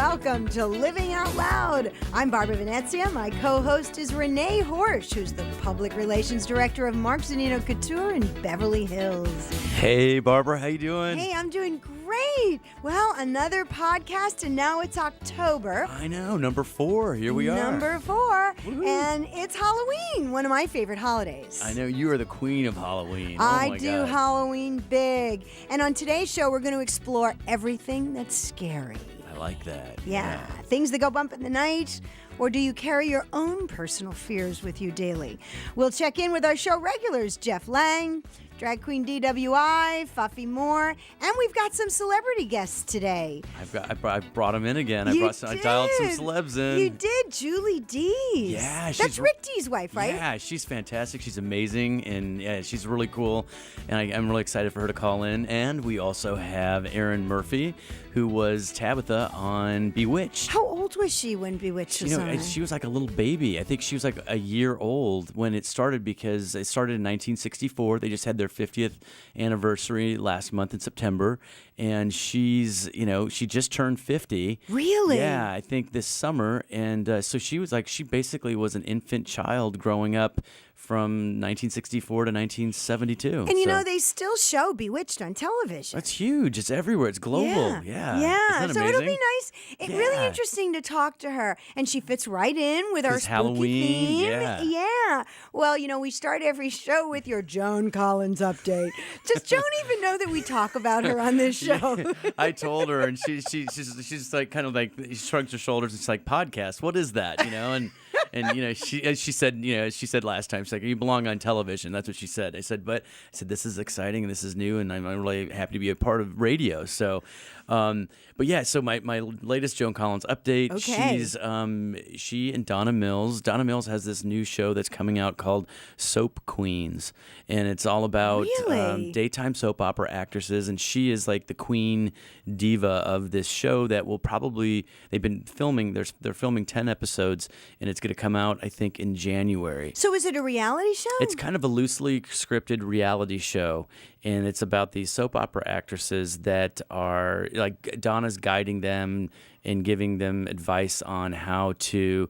welcome to Living Out Loud. I'm Barbara Venezia. My co-host is Rene Horsch, who's the Public Relations Director of Mark Zanino Couture in Beverly Hills. Hey, Barbara, how you doing? Hey, I'm doing great. Well, another podcast, and now it's October. I know, number 4. Here we are. Number 4, and it's Halloween, one of my favorite holidays. I know, you are the queen of Halloween. I do Halloween big. And on today's show, we're going to explore everything that's scary. I like that. Yeah. Things that go bump in the night. Or do you carry your own personal fears with you daily? We'll check in with our show regulars, Jeff Laing, drag queen Dee W Ieye, Fafie Moore, and we've got some celebrity guests today. I brought them in again. I dialed some celebs in. You did, Julie Dees. Yeah, that's Rick Dees' wife, right? Yeah, she's fantastic. She's amazing, and yeah, she's really cool. And I'm really excited for her to call in. And we also have Erin Murphy, who was Tabitha on Bewitched. How old was she when Bewitched was on? She was like a little baby. I think she was like a year old when it started, because it started in 1964. They just had their 50th anniversary last month in September, and she just turned 50. Really? Yeah, I think this summer. And so she basically was an infant child growing up from 1964 to 1972. And they still show Bewitched on television. That's huge. It's everywhere. It's global. Yeah. Yeah. Isn't that so amazing? It'll be nice. It's really interesting to talk to her. And she fits right in with our spooky Halloween theme. Yeah. Well, we start every show with your Joan Collins update. Does Joan even know that we talk about her on this show? Yeah, I told her, and she's like kind of like, she shrugs her shoulders and she's like, podcast, what is that? And she said last time, she's like, you belong on television. That's what she said. I said, this is exciting and this is new, and I'm really happy to be a part of radio. So, so my latest Joan Collins update. Okay. She and Donna Mills. Donna Mills has this new show that's coming out called Soap Queens, and it's all about daytime soap opera actresses, and she is like the queen diva of this show that will probably, they've been filming, they're filming 10 episodes, and it's going to come out, I think, in January. So is it a reality show? It's kind of a loosely scripted reality show, and it's about these soap opera actresses that are, like, Donna's guiding them and giving them advice on how to...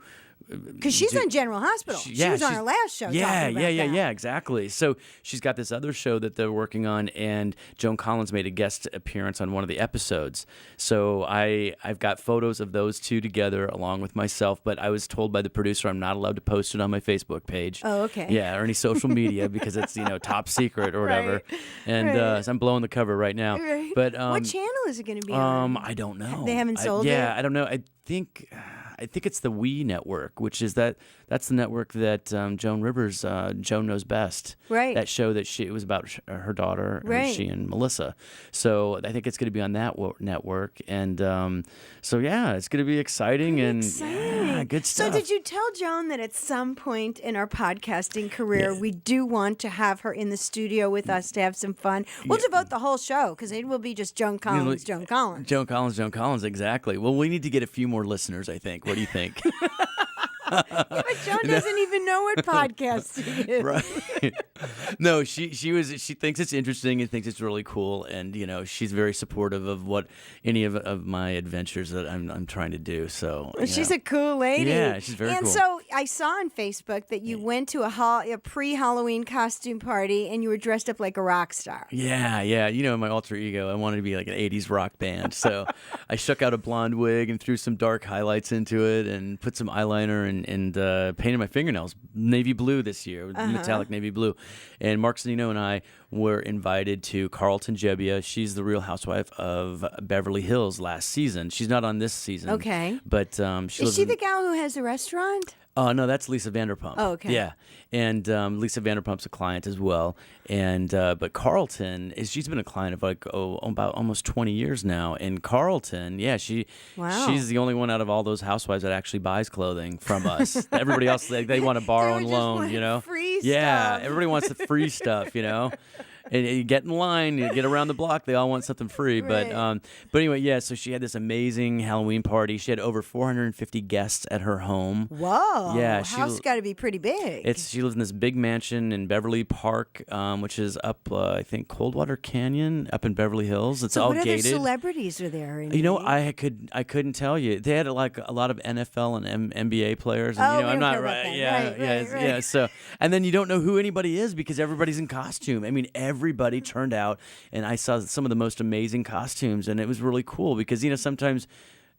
Because she's on General Hospital. She was on her last show. Yeah, exactly. So she's got this other show that they're working on, and Joan Collins made a guest appearance on one of the episodes. So I've got photos of those two together along with myself, but I was told by the producer I'm not allowed to post it on my Facebook page. Oh, okay. Yeah, or any social media because it's top secret or whatever. Right. And so I'm blowing the cover right now. Right. But what channel is it going to be on? I don't know. They haven't sold it? Yeah, I don't know. I think it's the We Network, which is that's the network that Joan Rivers, Joan Knows Best. Right. That show that it was about her daughter, right. She and Melissa. So I think it's going to be on that network. And it's going to be exciting. Yeah, good stuff. So did you tell Joan that at some point in our podcasting career, we do want to have her in the studio with us to have some fun? We'll devote the whole show because it will be just Joan Collins, Joan Collins. Joan Collins, exactly. Well, we need to get a few more listeners, I think. What do you think? But Joan doesn't even know what podcasting is. Right. No, she thinks it's interesting and thinks it's really cool, and she's very supportive of any of my adventures that I'm trying to do. So she's a cool lady. Yeah, she's very cool. And so I saw on Facebook that you went to a pre-Halloween costume party and you were dressed up like a rock star. Yeah. In my alter ego, I wanted to be like an 80s rock band. So I shook out a blonde wig and threw some dark highlights into it and put some eyeliner and painted my fingernails navy blue this year, metallic navy blue. And Mark Zanino and I were invited to Carlton Jebbia. She's the Real Housewife of Beverly Hills last season. She's not on this season. Okay. But is she the gal who has the restaurant? No, that's Lisa Vanderpump. Oh, okay. Yeah, and Lisa Vanderpump's a client as well. And but Carlton she's been a client of about almost 20 years now. And Carlton, she's the only one out of all those housewives that actually buys clothing from us. Everybody else they want to borrow and loan, free Yeah, stuff. everybody wants the free stuff, and you get in line, you get around the block. They all want something free. Right. But anyway, yeah. So she had this amazing Halloween party. She had over 450 guests at her home. Whoa. Yeah, House got to be pretty big. She lives in this big mansion in Beverly Park, which is up, I think, Coldwater Canyon, up in Beverly Hills. It's so all what gated. other celebrities were there? You know, I couldn't tell you. They had like a lot of NFL and NBA players. And, Oh, we I'm don't not care about right. that. Yeah, Right, yeah, right, right. yeah. So, and then you don't know who anybody is because everybody's in costume. I mean, everybody turned out, and I saw some of the most amazing costumes, and it was really cool because sometimes.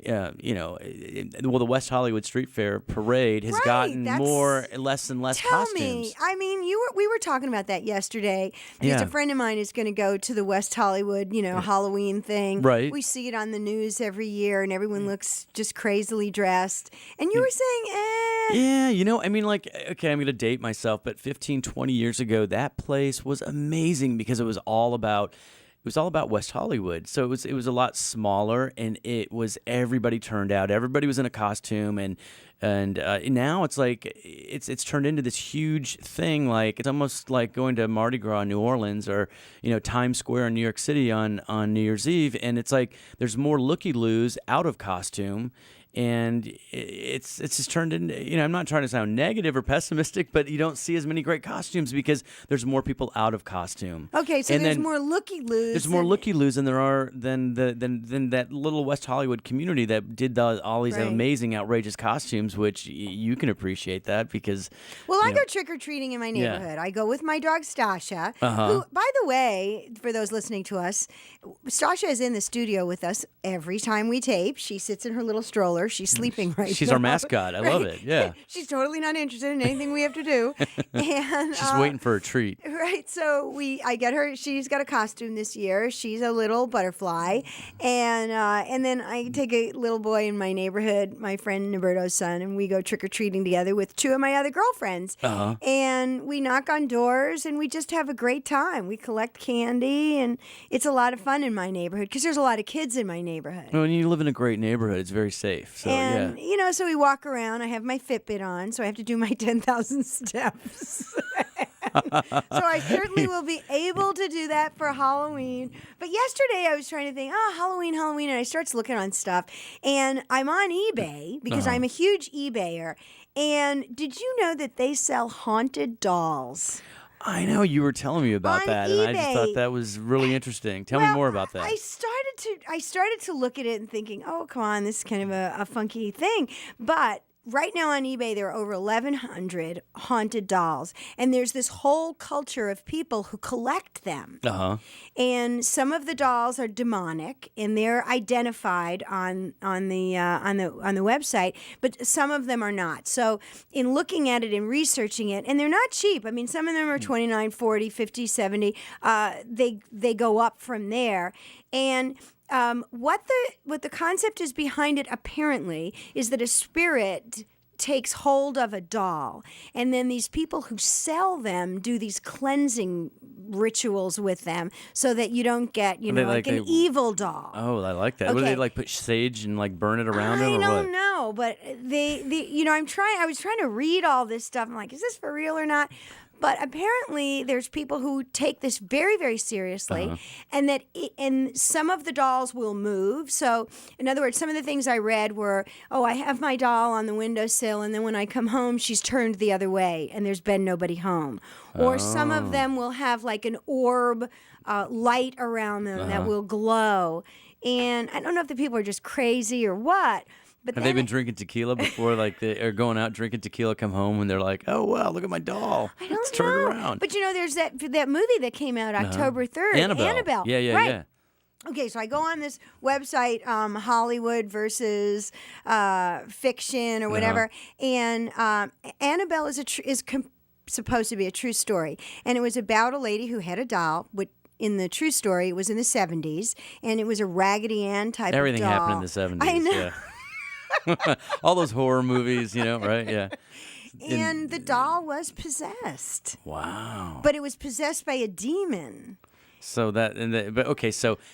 The West Hollywood Street Fair parade has gotten less and less costumes. Tell me, I mean, we were talking about that yesterday because a friend of mine is going to go to the West Hollywood, Halloween thing. Right. We see it on the news every year, and everyone looks just crazily dressed. And you were saying, Yeah, I mean, like, okay, I'm going to date myself, but 15, 20 years ago, that place was amazing because it was all about West Hollywood. So it was a lot smaller, and everybody turned out. Everybody was in a costume, and now it's like it's turned into this huge thing. Like it's almost like going to Mardi Gras in New Orleans or Times Square in New York City on New Year's Eve, and it's like there's more looky-loos out of costume. And it's just turned into, I'm not trying to sound negative or pessimistic, but you don't see as many great costumes because there's more people out of costume. okay, so there's more looky-loos. There's more looky-loos than there are than that little West Hollywood community that did all these amazing, outrageous costumes, which you can appreciate that because. Well, I go trick-or-treating in my neighborhood. I go with my dog, Stasha, who, by the way, for those listening to us, Stasha is in the studio with us every time we tape. She sits in her little stroller. She's sleeping right now. She's our mascot. I love it. Yeah. She's totally not interested in anything we have to do. And she's waiting for a treat. Right. So I get her. She's got a costume this year. She's a little butterfly. And then I take a little boy in my neighborhood, my friend Roberto's son, and we go trick-or-treating together with two of my other girlfriends. And we knock on doors and we just have a great time. We collect candy, and it's a lot of fun in my neighborhood because there's a lot of kids in my neighborhood. When you live in a great neighborhood, it's very safe. So, and, so we walk around. I have my Fitbit on, so I have to do my 10,000 steps. So I certainly will be able to do that for Halloween. But yesterday I was trying to think, Halloween, and I started looking on stuff. And I'm on eBay because I'm a huge eBayer. And did you know that they sell haunted dolls? I know you were telling me about that, eBay. and I just thought that was really interesting. Tell me more about that. I started to look at it and thinking, oh, come on, this is kind of a funky thing. But right now on eBay, there are over 1,100 haunted dolls, and there's this whole culture of people who collect them. And some of the dolls are demonic, and they're identified on the website, but some of them are not. So in looking at it and researching it, and they're not cheap. I mean, some of them are $29, $40, $50, $70. They go up from there, and what the concept is behind it apparently is that a spirit takes hold of a doll, and then these people who sell them do these cleansing rituals with them so that you don't get an evil doll. Oh, I like that. Okay. Would they like put sage and like burn it around them or what? I don't know, but I was trying to read all this stuff. I'm like, is this for real or not? But apparently, there's people who take this very, very seriously, and some of the dolls will move. So, in other words, some of the things I read were, I have my doll on the windowsill, and then when I come home, she's turned the other way, and there's been nobody home. Or some of them will have like an orb light around them that will glow. And I don't know if the people are just crazy or what. But have they been drinking tequila before? Like they are going out drinking tequila, come home, and they're like, "Oh wow, look at my doll! I don't know. Let's turn it around." But there's that movie that came out October 3rd, Annabelle. Yeah, right. yeah. Okay, so I go on this website, Hollywood versus fiction or whatever, and Annabelle is supposed to be a true story, and it was about a lady who had a doll. In the true story, it was in the 70s, and it was a Raggedy Ann type Everything of doll. happened in the 70s. I know. Yeah. All those horror movies, right? Yeah. And the doll was possessed. Wow. But it was possessed by a demon. So that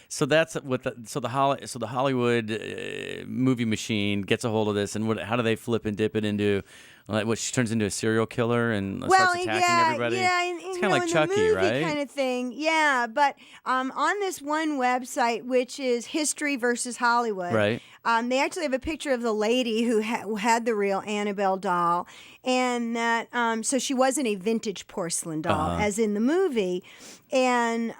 so that's what the Hollywood movie machine gets a hold of this, and how do they flip and dip it into Like, what, she turns into a serial killer and Well, starts attacking everybody? yeah, It's kind of like in Chucky, the movie right? kind of thing. Yeah, but on this one website, which is History versus Hollywood, Right. they actually have a picture of the lady who had the real Annabelle doll, and that so she wasn't a vintage porcelain doll as in the movie, and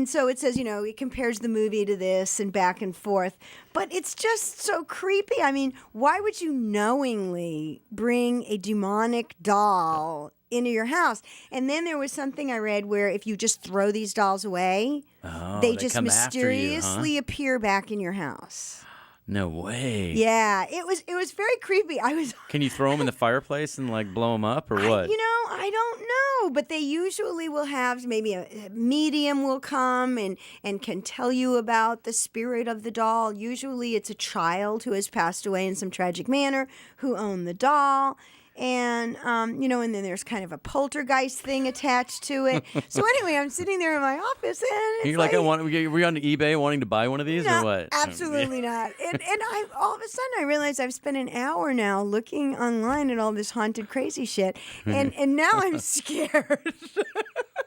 so it says, it compares the movie to this and back and forth, but it's just so creepy. I mean, why would you knowingly bring a demonic doll into your house? And then there was something I read where if you just throw these dolls away, they just come after you, huh? mysteriously appear back in your house. No way. Yeah, it was very creepy. Can you throw them in the fireplace and like blow them up or what? I don't know, but they usually will have maybe a medium will come and can tell you about the spirit of the doll. Usually it's a child who has passed away in some tragic manner who owned the doll. And, and then there's kind of a poltergeist thing attached to it. So anyway, I'm sitting there in my office and it's You're like, were you on eBay wanting to buy one of these or what? Absolutely not. And all of a sudden I realized I've spent an hour now looking online at all this haunted crazy shit. And now I'm scared.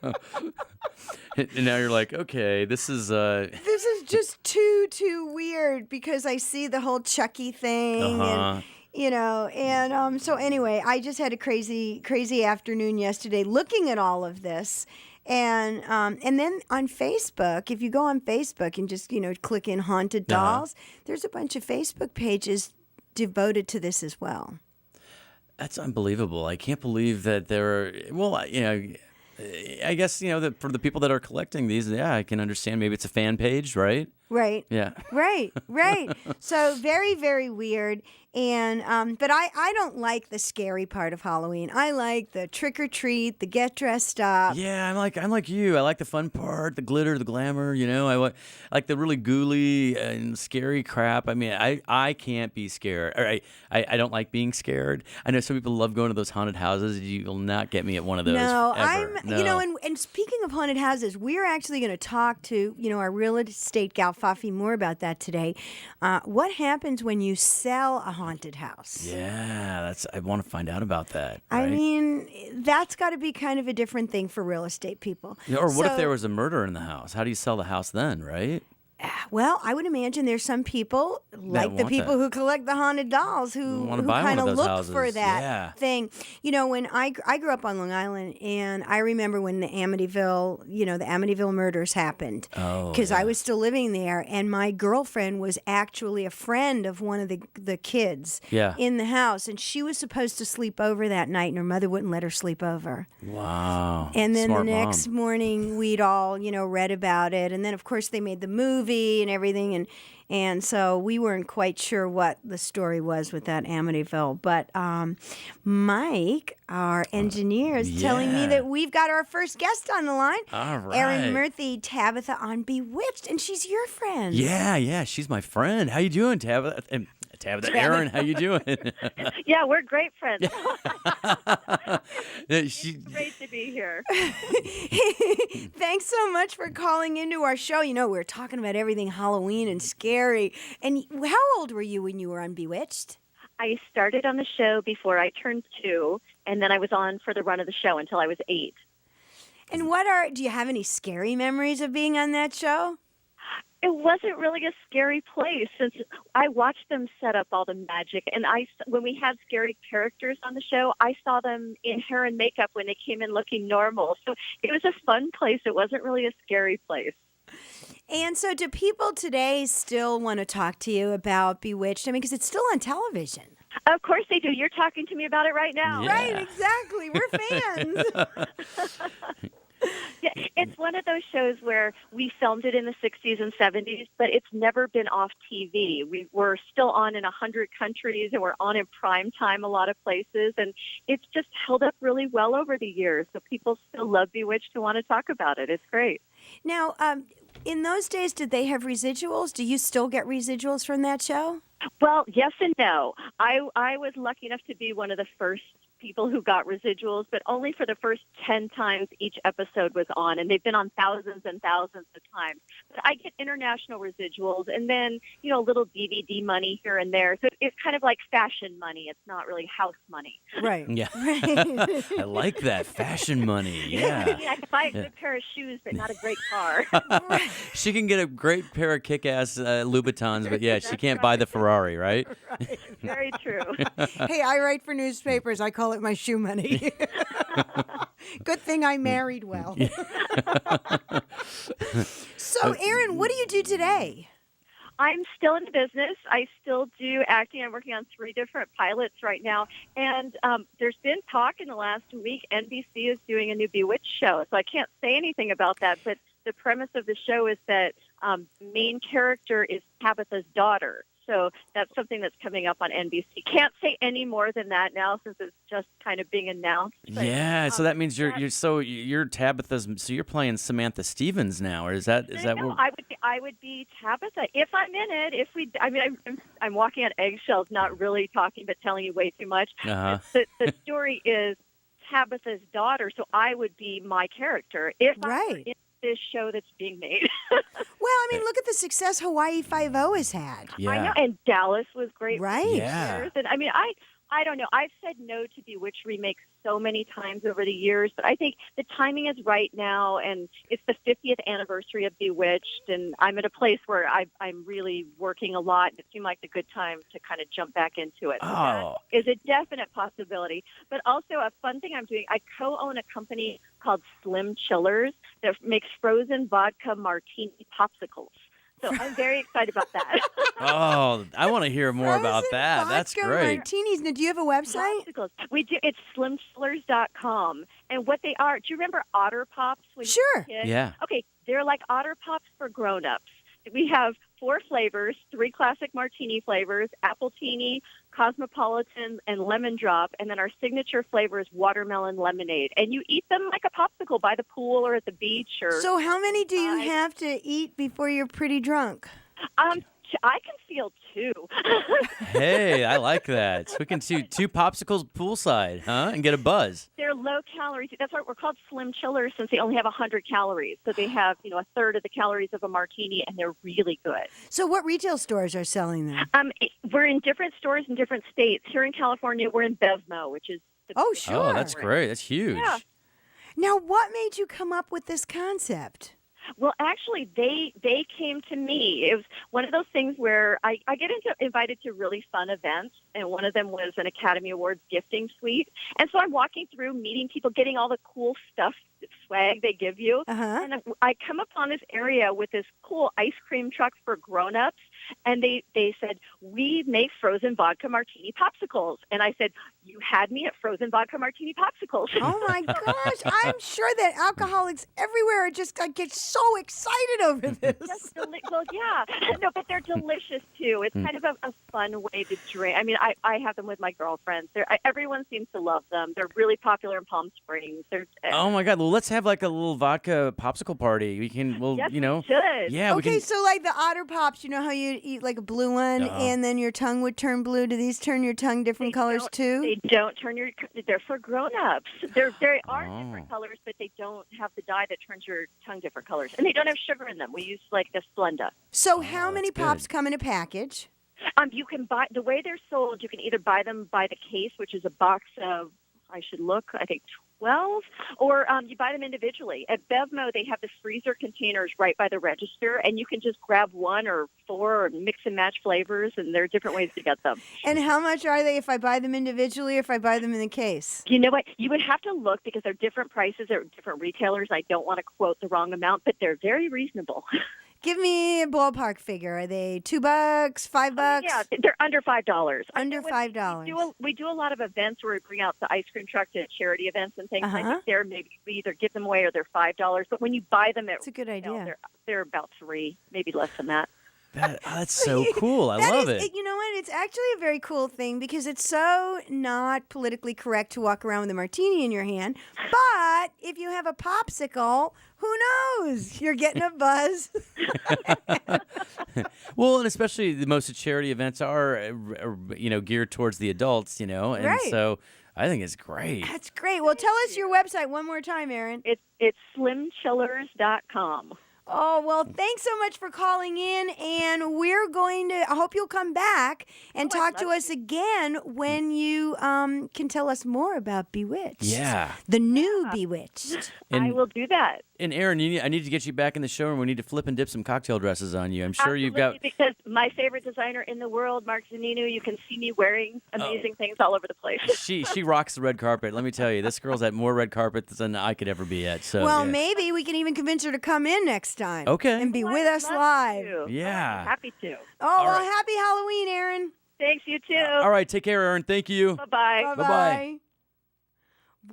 And now you're like, okay, this is This is just too weird because I see the whole Chucky thing and so anyway, I just had a crazy afternoon yesterday looking at all of this. And then on Facebook, if you go on Facebook and just, click in haunted dolls, there's a bunch of Facebook pages devoted to this as well. That's unbelievable. I can't believe that there are, well, I guess, that for the people that are collecting these, I can understand maybe it's a fan page, right? Right. Yeah. Right. So very, very weird. And but I don't like the scary part of Halloween. I like the trick or treat, the get dressed up. Yeah, I'm like you. I like the fun part, the glitter, the glamour. I like the really ghouly and scary crap. I mean, I can't be scared. Or I don't like being scared. I know some people love going to those haunted houses. You will not get me at one of those. No, ever. and speaking of haunted houses, we're actually going to talk to our real estate gal Fafie more about that today. What happens when you sell a haunted house? Yeah, I want to find out about that. Right? I mean, that's got to be kind of a different thing for real estate people. Yeah, or what if there was a murder in the house? How do you sell the house then, right? Well, I would imagine there's some people, like the people who collect the haunted dolls, who kind of look for that thing. When I grew up on Long Island, and I remember when the Amityville murders happened, because I was still living there, and my girlfriend was actually a friend of one of the kids in the house, and she was supposed to sleep over that night, and her mother wouldn't let her sleep over. Wow. And then Smart the next morning, we'd all, read about it, and then of course they made the movie and everything, and so we weren't quite sure what the story was with that Amityville. But Mike, our engineer, is telling me that we've got our first guest on the line. All right. Erin Murphy, Tabitha on Bewitched, and she's your friend. Yeah, she's my friend. How you doing, Tabitha? Tabitha, Erin, how you doing? Yeah, we're great friends. It's great to be here. Thanks so much for calling into our show. We're talking about everything Halloween and scary. And how old were you when you were on Bewitched? I started on the show before I turned 2, and then I was on for the run of the show until I was 8. And do you have any scary memories of being on that show? It wasn't really a scary place since I watched them set up all the magic. And when we had scary characters on the show, I saw them in hair and makeup when they came in looking normal. So it was a fun place. It wasn't really a scary place. And so do people today still want to talk to you about Bewitched? I mean, because it's still on television. Of course they do. You're talking to me about it right now. Yeah. Right, exactly. We're fans. Yeah, it's one of those shows where we filmed it in the 60s and 70s, but it's never been off TV. We're still on in 100 countries, and we're on in prime time a lot of places, and it's just held up really well over the years. So people still love Bewitched and want to talk about it. It's great. Now, in those days, did they have residuals? Do you still get residuals from that show? Well, yes and no. I was lucky enough to be one of the first people who got residuals, but only for the first 10 times each episode was on, and they've been on thousands and thousands of times. But I get international residuals and then, a little DVD money here and there. So it's kind of like fashion money. It's not really house money. Right. Yeah. Right. I like that. Fashion money. Yeah. I can buy a good pair of shoes, but not a great car. She can get a great pair of kick-ass Louboutins, but yeah, she That's can't buy the Ferrari, right? Very true. Hey, I write for newspapers. I call it my shoe money. Good thing I married well. So, Erin, what do you do today? I'm still in the business. I still do acting. I'm working on 3 different pilots right now. And there's been talk in the last week, NBC is doing a new Bewitched show. So I can't say anything about that. But the premise of the show is that main character is Tabitha's daughter. So that's something that's coming up on NBC. Can't say any more than that now since it's just kind of being announced. But, Yeah, so that means you're Tabitha's. So you're playing Samantha Stevens now, or is that No, what? I would be Tabitha if I'm in it. I'm walking on eggshells, not really talking, but telling you way too much. Uh-huh. The story is Tabitha's daughter, so I would be my character if I were in this show that's being made. Well, I mean, look at the success Hawaii Five-0 has had. Yeah. I know, and Dallas was great. Right. Yeah. And I mean, I don't know. I've said no to Bewitched remakes so many times over the years, but I think the timing is right now, and it's the 50th anniversary of Bewitched, and I'm at a place where I'm really working a lot, and it seemed like the good time to kind of jump back into it. So that is a definite possibility. But also a fun thing I'm doing, I co-own a company called Slim Chillers that makes frozen vodka martini popsicles. So I'm very excited about that. Oh, I want to hear more about Frozen that. That's vodka great. Martinis. Now, do you have a website? Popsicles. We do. It's slimchillers.com. And what they are, do you remember Otter Pops? When you were a Sure. kid? Yeah. Okay, they're like Otter Pops for grown-ups. We have 4 flavors, 3 classic martini flavors, appletini, cosmopolitan, and lemon drop. And then our signature flavor is watermelon lemonade. And you eat them like a popsicle by the pool or at the beach. Or So, how many do you have to eat before you're pretty drunk? I can feel 2. Hey, I like that. So we can do 2 popsicles poolside, huh? And get a buzz. They're low calories. That's why we're called Slim Chillers, since they only have 100 calories. So they have, a third of the calories of a martini, and they're really good. So, what retail stores are selling them? We're in different stores in different states. Here in California, we're in Bevmo, which is the Oh, sure. Oh, that's great. That's huge. Yeah. Now, what made you come up with this concept? Well, actually, they came to me. It was one of those things where I get invited to really fun events, and one of them was an Academy Awards gifting suite. And so I'm walking through, meeting people, getting all the cool stuff, swag they give you. Uh-huh. And I come upon this area with this cool ice cream truck for grown-ups, and they said, we make frozen vodka martini popsicles. And I said, you had me at frozen vodka martini popsicles. Oh, my gosh. I'm sure that alcoholics everywhere are just get so excited over this. Well, yeah. No, but they're delicious, too. It's kind of a fun way to drink. I mean, I have them with my girlfriends. Everyone seems to love them. They're really popular in Palm Springs. Oh my God! Well, let's have like a little vodka popsicle party. We can, Yes, you know, we should. yeah. Okay, we can. so like the Otter Pops, you know how you eat like a blue one and then your tongue would turn blue? Do these turn your tongue different colors too? They don't turn they're for grown-ups. They are different colors, but they don't have the dye that turns your tongue different colors. And they don't have sugar in them. We use like the Splenda. So how many that's pops good. come in a package? You can buy, the way they're sold, you can either buy them by the case, which is a box of, I think 12, or you buy them individually. At Bevmo, they have the freezer containers right by the register, and you can just grab 1 or 4 or mix and match flavors, and there are different ways to get them. And how much are they if I buy them individually or if I buy them in the case? You know what? You would have to look because they're different prices. They're different retailers. I don't want to quote the wrong amount, but they're very reasonable. Give me a ballpark figure. Are they $2, $5? Yeah, they're under $5. Under $5. We do a lot of events where we bring out the ice cream truck to charity events and things. I Uh-huh. think maybe we either give them away or they're $5. But when you buy them, That's a good idea. they're about $3, maybe less than that. That's so cool. I That love is- it. You know what? It's actually a very cool thing because it's so not politically correct to walk around with a martini in your hand. But if you have a popsicle, who knows? You're getting a buzz. Well, and especially the most of charity events are, geared towards the adults, and Right. so I think it's great. That's great. Well, tell us your website one more time, Erin. It's slimchillers.com. Oh, well, thanks so much for calling in, and I hope you'll come back and talk to us again when you can tell us more about Bewitched. Yeah. The new Bewitched. I will do that. And Erin, I need to get you back in the show, and we need to flip and dip some cocktail dresses on you. I'm sure you've got... Absolutely, because my favorite designer in the world, Mark Zanino, you can see me wearing amazing things all over the place. She rocks the red carpet. Let me tell you, this girl's at more red carpets than I could ever be at. So Well, maybe we can even convince her to come in next time. Okay. And be with us live. Yeah. Happy to. Oh, well, right. happy Halloween, Erin. Thanks, you too. All right, take care, Erin. Thank you. Bye-bye. Bye-bye.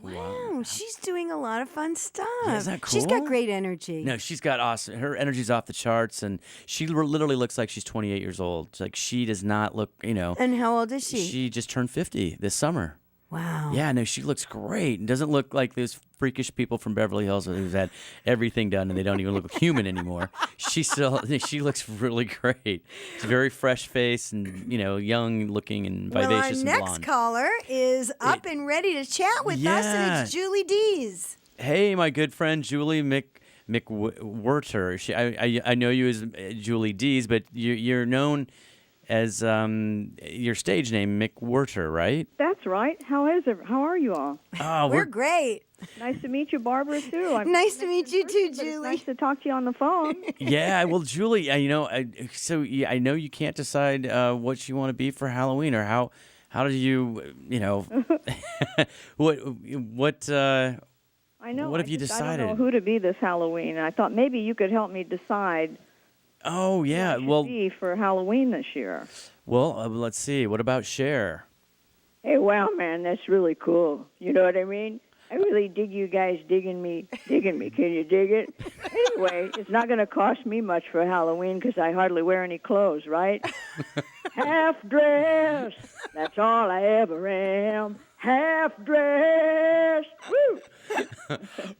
Wow, she's doing a lot of fun stuff. Yeah, isn't that cool? She's got great energy. No, she's got awesome. Her energy's off the charts, and she literally looks like she's 28 years old. It's like she does not look, And how old is she? She just turned 50 this summer. Wow. Yeah, no, she looks great. And doesn't look like those freakish people from Beverly Hills who've had everything done and they don't even look human anymore. She looks really great. She's very fresh face and, young looking and vivacious and Well, our blonde. next caller is up and ready to chat with us, and it's Julie Dees. Hey, my good friend Julie McWhirter. I know you as Julie Dees, but you're known as your stage name, McWhirter, right? That's right. How are you all? Oh, We're great. Nice to meet you, Barbara, too. Nice to meet you too, But it's Julie. nice to talk to you on the phone. Yeah. Well, Julie, I know you can't decide what you want to be for Halloween, or how do you, what I know. What have you I decided? don't know who to be this Halloween. I thought maybe you could help me decide. Oh, yeah. Who I should Well, be for Halloween this year. well, let's see. What about Cher? Hey, wow, man, that's really cool. You know what I mean? I really dig you guys digging me. Can you dig it? Anyway, it's not going to cost me much for Halloween because I hardly wear any clothes, right? Half dressed, that's all I ever am. Half dressed. Woo!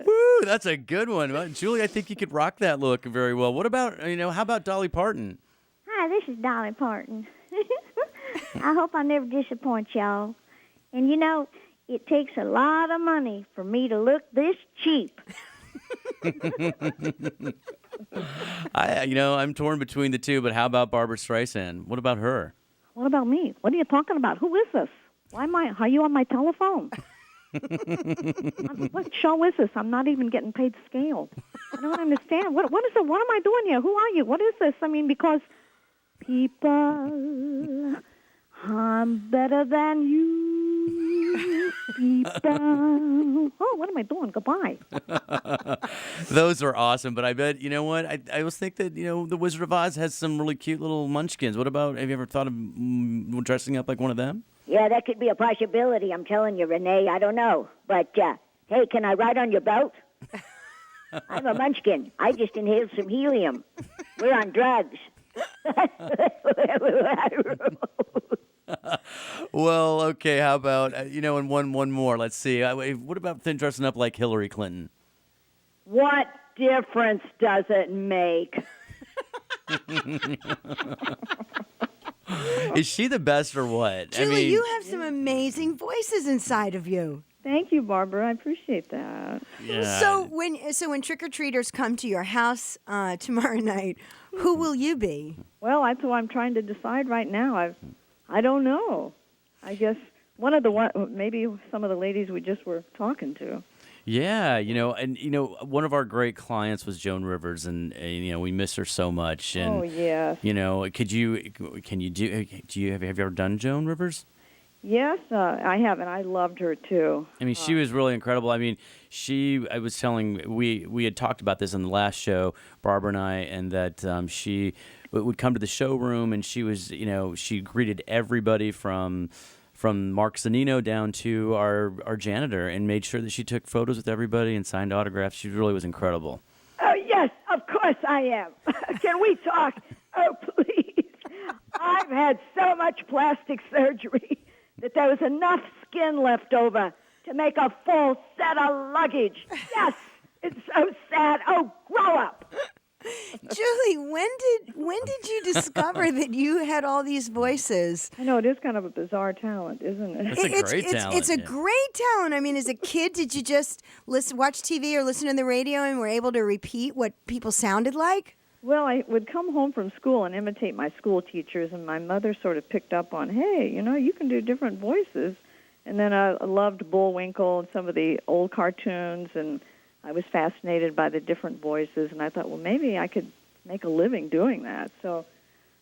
Woo, that's a good one. Well, Julie, I think you could rock that look very well. What about, how about Dolly Parton? Hi, this is Dolly Parton. I hope I never disappoint y'all. And it takes a lot of money for me to look this cheap. I'm torn between the two, but how about Barbara Streisand? What about her? What about me? What are you talking about? Who is this? Are you on my telephone? What show is this? I'm not even getting paid scale. I don't understand. What is it? What am I doing here? Who are you? What is this? Because people, I'm better than you. People. Oh, what am I doing? Goodbye. Those are awesome, but I bet, you know what? I always think that, the Wizard of Oz has some really cute little munchkins. What about, have you ever thought of dressing up like one of them? Yeah, that could be a possibility. I'm telling you, Renee. I don't know. But, hey, can I ride on your boat? I'm a munchkin. I just inhaled some helium. We're on drugs. Well, okay, how about, and one more. Let's see. What about dressing up like Hillary Clinton? What difference does it make? Is she the best or what? Julie, you have some amazing voices inside of you. Thank you, Barbara. I appreciate that. Yeah. So when trick-or-treaters come to your house tomorrow night, who will you be? Well, that's what I'm trying to decide right now. I don't know. I guess maybe some of the ladies we just were talking to. Yeah, one of our great clients was Joan Rivers, and we miss her so much. And, oh yes. Have you ever done Joan Rivers? Yes, I have, and I loved her too. I mean, she was really incredible. I mean, I was telling, we had talked about this in the last show, Barbara and I, and that she would come to the showroom, and she was, she greeted everybody from Mark Zanino down to our janitor, and made sure that she took photos with everybody and signed autographs. She really was incredible. Oh, yes, of course I am. Can we talk? Oh, please. I've had so much plastic surgery that there was enough skin left over to make a full set of luggage. Yes, it's so sad. Oh, grow up. Julie, when did you discover that you had all these voices? I know it is kind of a bizarre talent, isn't it? It's a great talent. It's a great talent. I mean, as a kid, did you just watch TV or listen to the radio and were able to repeat what people sounded like? Well, I would come home from school and imitate my school teachers, and my mother sort of picked up on, hey, you can do different voices. And then I loved Bullwinkle and some of the old cartoons, and I was fascinated by the different voices, and I thought, well, maybe I could make a living doing that. So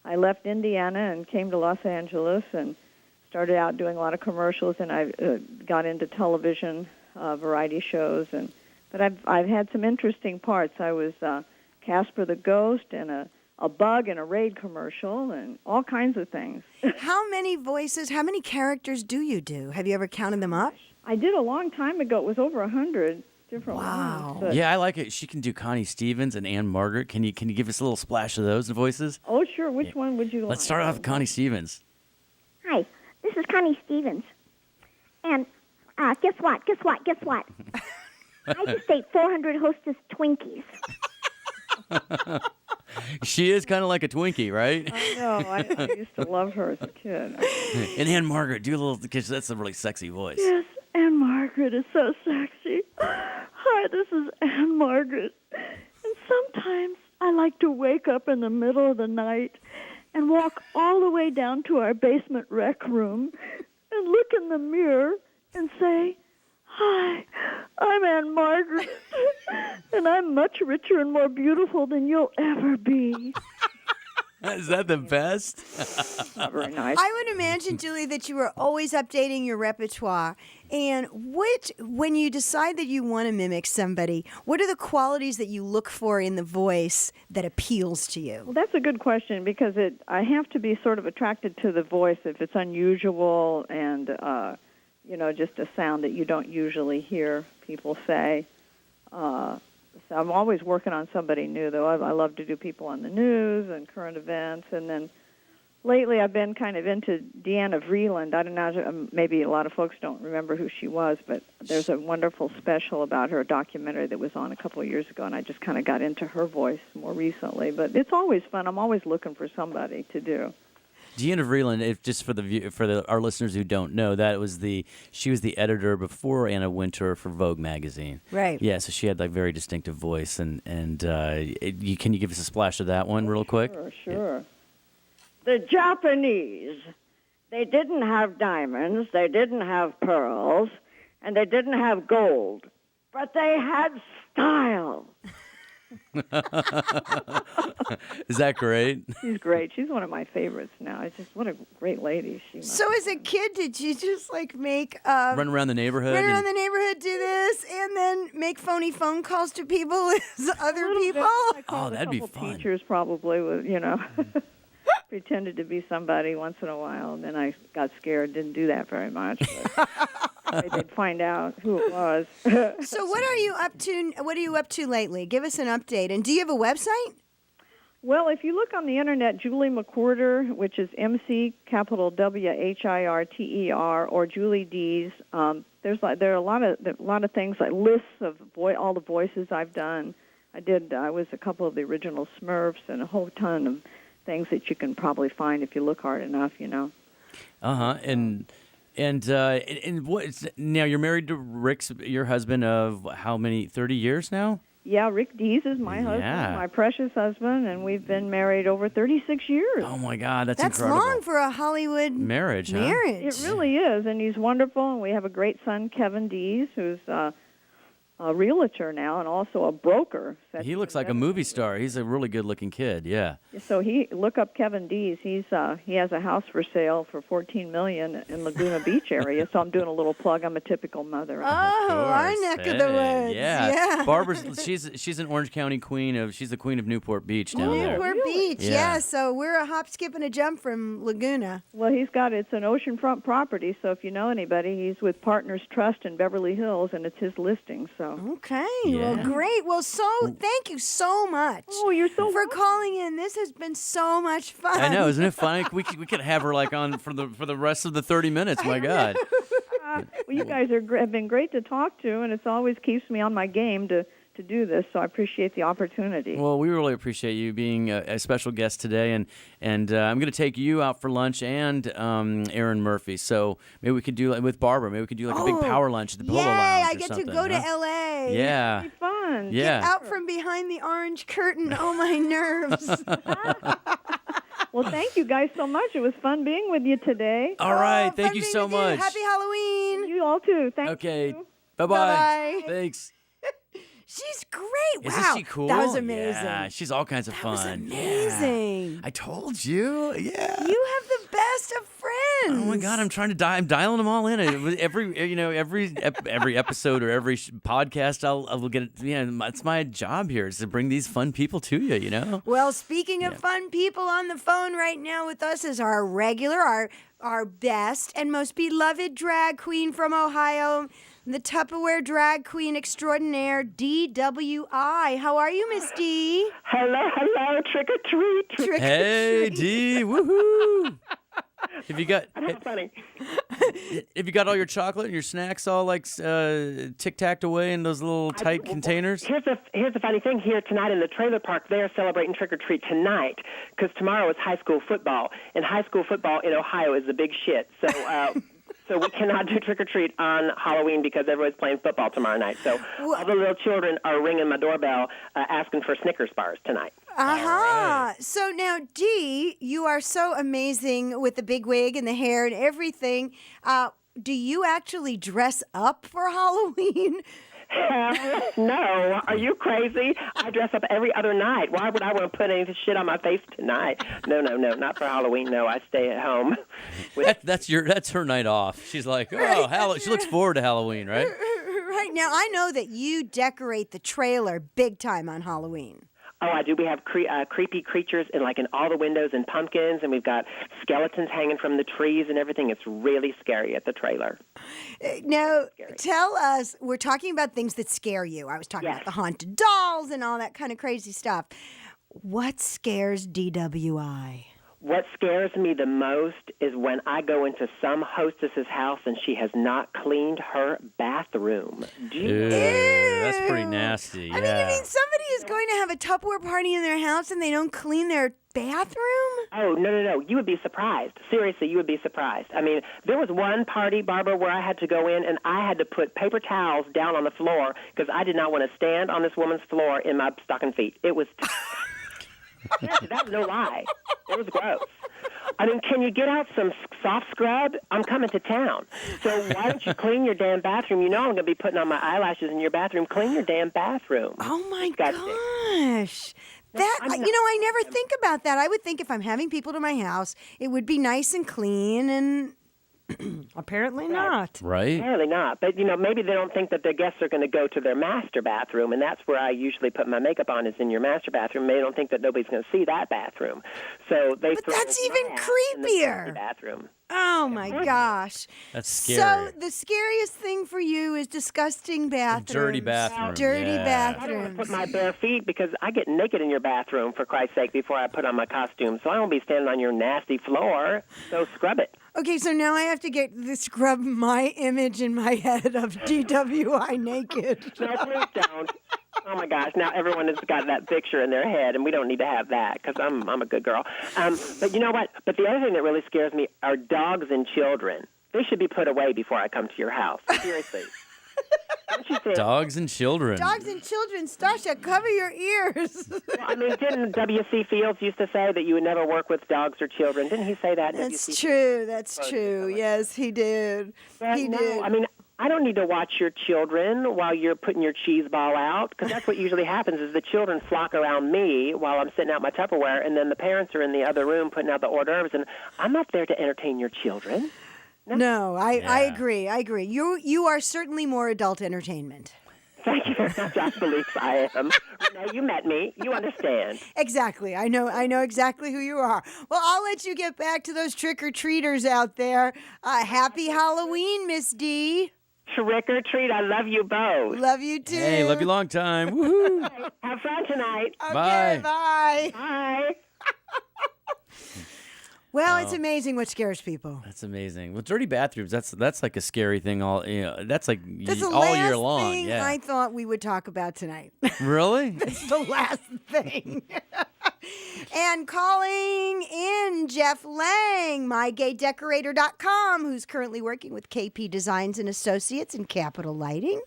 I left Indiana and came to Los Angeles and started out doing a lot of commercials, and I got into television, variety shows. But I've had some interesting parts. I was Casper the Ghost and a bug in a Raid commercial and all kinds of things. How many voices, how many characters do you do? Have you ever counted them up? I did a long time ago. It was over 100 different ones. But Yeah, I like it. She can do Connie Stevens and Anne Margaret. Can you give us a little splash of those voices? Oh, sure. Which one would you like? Let's start off with Connie Stevens. Hi, this is Connie Stevens. And guess what? I just ate 400 Hostess Twinkies. She is kind of like a Twinkie, right? I know. I used to love her as a kid. And Anne Margaret, do a little, because that's a really sexy voice. Yes, Anne Margaret is so sexy. Hi, this is Anne Margaret. And sometimes I like to wake up in the middle of the night and walk all the way down to our basement rec room and look in the mirror and say, hi, I'm Anne Margaret, and I'm much richer and more beautiful than you'll ever be. Is that the best? Very nice. I would imagine, Julie, that you were always updating your repertoire. And when you decide that you want to mimic somebody, what are the qualities that you look for in the voice that appeals to you? Well, that's a good question because I have to be sort of attracted to the voice if it's unusual and just a sound that you don't usually hear people say. So I'm always working on somebody new, though. I love to do people on the news and current events. And then lately I've been kind of into Deanna Vreeland. I don't know, maybe a lot of folks don't remember who she was, but there's a wonderful special about her, a documentary that was on a couple of years ago, and I just kind of got into her voice more recently. But it's always fun. I'm always looking for somebody to do. Deanna Vreeland, if just for our listeners who don't know, she was the editor before Anna Wintour for Vogue magazine. Right. Yeah, so she had like very distinctive voice, and can you give us a splash of that one real quick? Sure. The Japanese, they didn't have diamonds, they didn't have pearls, and they didn't have gold, but they had style. Is that great? She's great. She's one of my favorites now. It's just what a great lady she must So as a kid, did you just make run around the neighborhood? Do this, and then make phony phone calls to people as other people? Oh, that'd be fun. Teachers probably would, pretended to be somebody once in a while, and then I got scared. Didn't do that very much. But they'd find out who it was. So what are you up to? What are you up to lately? Give us an update. And do you have a website? Well, if you look on the internet, Julie McWhirter, which is MC capital WHIRTER, or Julie Dees. There are a lot of things like lists of all the voices I've done. I was a couple of the original Smurfs and a whole ton of things that you can probably find if you look hard enough. And what? Now you're married to your husband of how many? 30 years now? Yeah, Rick Dees is my husband, my precious husband, and we've been married over 36 years. Oh my God, that's incredible. Long for a Hollywood marriage. Huh? It really is, and he's wonderful. And we have a great son, Kevin Dees, who's a realtor now and also a broker. He looks like a movie star. He's a really good-looking kid. Yeah. So look up Kevin Dees. He has a house for sale for $14 million in Laguna Beach area. So I'm doing a little plug. I'm a typical mother. Oh, our neck of the woods. Yeah. Barbara's she's an Orange County queen she's the queen of Newport Beach down there. Newport Beach. Yeah. So we're a hop, skip, and a jump from Laguna. Well, it's an oceanfront property. So if you know anybody, he's with Partners Trust in Beverly Hills, and it's his listing. So. Okay. Yeah. Well, great. Well, thank you so much. Oh, you're so for calling in. This has been so much fun. I know, isn't it funny? We could have her on for the rest of the 30 minutes. My God. Well, you guys have been great to talk to, and it always keeps me on my game to to do this, so I appreciate the opportunity. Well, we really appreciate you being a special guest today, and I'm going to take you out for lunch and Erin Murphy. So maybe we could do with Barbara. Maybe we could do like a big power lunch at the Polo Yay, Lounge. I or get something, to go to huh? LA. Yeah. It'd be fun. Yeah. Out from behind the orange curtain. Oh, my nerves. Well, thank you guys so much. It was fun being with you today. All right. Fun Thank you being so with you. much. Happy Halloween. You all too. Thank Okay. you. Bye-bye. Bye-bye. Thanks. She's great. Wow. Isn't she cool? That was amazing. Yeah, she's all kinds of That fun. was amazing. Yeah. I told you. Yeah. You have the best of friends. Oh my God! I'm trying to I'm dialing them all in. Every episode or every podcast, I'll get it. It's my job here is to bring these fun people to you. You know. Well, speaking of fun people, on the phone right now with us is our regular, our best and most beloved drag queen from Ohio, the Tupperware drag queen extraordinaire, Dee W Ieye. How are you, Miss Dee? Hello, trick or treat. Hey, Dee, woohoo! Have you got? That's funny. Have you got all your chocolate and your snacks all like tic-tacked away in those little tight containers? Here's the funny thing. Here tonight in the trailer park, they're celebrating trick or treat tonight because tomorrow is high school football, and high school football in Ohio is the big shit. So. So we cannot do trick-or-treat on Halloween because everybody's playing football tomorrow night. So all the little children are ringing my doorbell asking for Snickers bars tonight. Right. So now, Dee, you are so amazing with the big wig and the hair and everything. Do you actually dress up for Halloween? Hell no. Are you crazy? I dress up every other night. Why would I want to put any shit on my face tonight? No, not for Halloween. No, I stay at home. That's her night off. She's like, she looks forward to Halloween, right? Right now, I know that you decorate the trailer big time on Halloween. Oh, I do. We have creepy creatures in all the windows and pumpkins, and we've got skeletons hanging from the trees and everything. It's really scary at the trailer. Now, tell us, we're talking about things that scare you. I was talking about the haunted dolls and all that kind of crazy stuff. What scares DWI? What scares me the most is when I go into some hostess's house and she has not cleaned her bathroom. Ew, that's pretty nasty. I mean, somebody is going to have a Tupperware party in their house and they don't clean their bathroom? Oh, no. You would be surprised. Seriously, you would be surprised. I mean, there was one party, Barbara, where I had to go in and I had to put paper towels down on the floor because I did not want to stand on this woman's floor in my stocking feet. It was... Seriously, that was no lie. It was gross. I mean, can you get out some soft scrub? I'm coming to town. So why don't you clean your damn bathroom? You know I'm going to be putting on my eyelashes in your bathroom. Clean your damn bathroom. Oh, my gosh. I never think about that. I would think if I'm having people to my house, it would be nice and clean, and apparently not. Right? Apparently not. But, maybe they don't think that their guests are going to go to their master bathroom, and that's where I usually put my makeup on, is in your master bathroom. They don't think that nobody's going to see that bathroom. So they But that's even creepier. In the bathroom. Oh, my gosh. That's scary. So the scariest thing for you is disgusting bathrooms. Dirty bathrooms. Dirty Yeah. bathrooms. I don't want to put my bare feet because I get naked in your bathroom, for Christ's sake, before I put on my costume. So I won't be standing on your nasty floor. So scrub it. Okay, so now I have to scrub my image in my head of DWI naked. No, please don't. Oh, my gosh. Now everyone has got that picture in their head, and we don't need to have that because I'm a good girl. But you know what? But the other thing that really scares me are dogs and children. They should be put away before I come to your house. Seriously. Don't you think? Dogs and children. Dogs and children, Stasha, cover your ears. Well, I mean, didn't W.C. Fields used to say that you would never work with dogs or children? Didn't he say that? That's true. That's true. Yes, he did. He did. I mean, I don't need to watch your children while you're putting your cheese ball out, because that's what usually happens is the children flock around me while I'm sitting out my Tupperware, and then the parents are in the other room putting out the hors d'oeuvres, and I'm not there to entertain your children. No, I agree. I agree. You are certainly more adult entertainment. Thank you very much. I believe I am. Renee, you met me. You understand. Exactly. I know exactly who you are. Well, I'll let you get back to those trick-or-treaters out there. Happy Halloween, Miss Dee. Trick or treat. I love you both. Love you too. Hey, love you long time. Woohoo. Have fun tonight. Okay, Bye. bye. Bye. Well, it's amazing what scares people. That's amazing. Well, dirty bathrooms, that's like a scary thing that's like That's the all year last long. thing Yeah. I thought we would talk about tonight. Really? That's the last thing. And calling in Jeff Laing, mygaydecorator.com, who's currently working with KP Designs and Associates in Capital Lighting.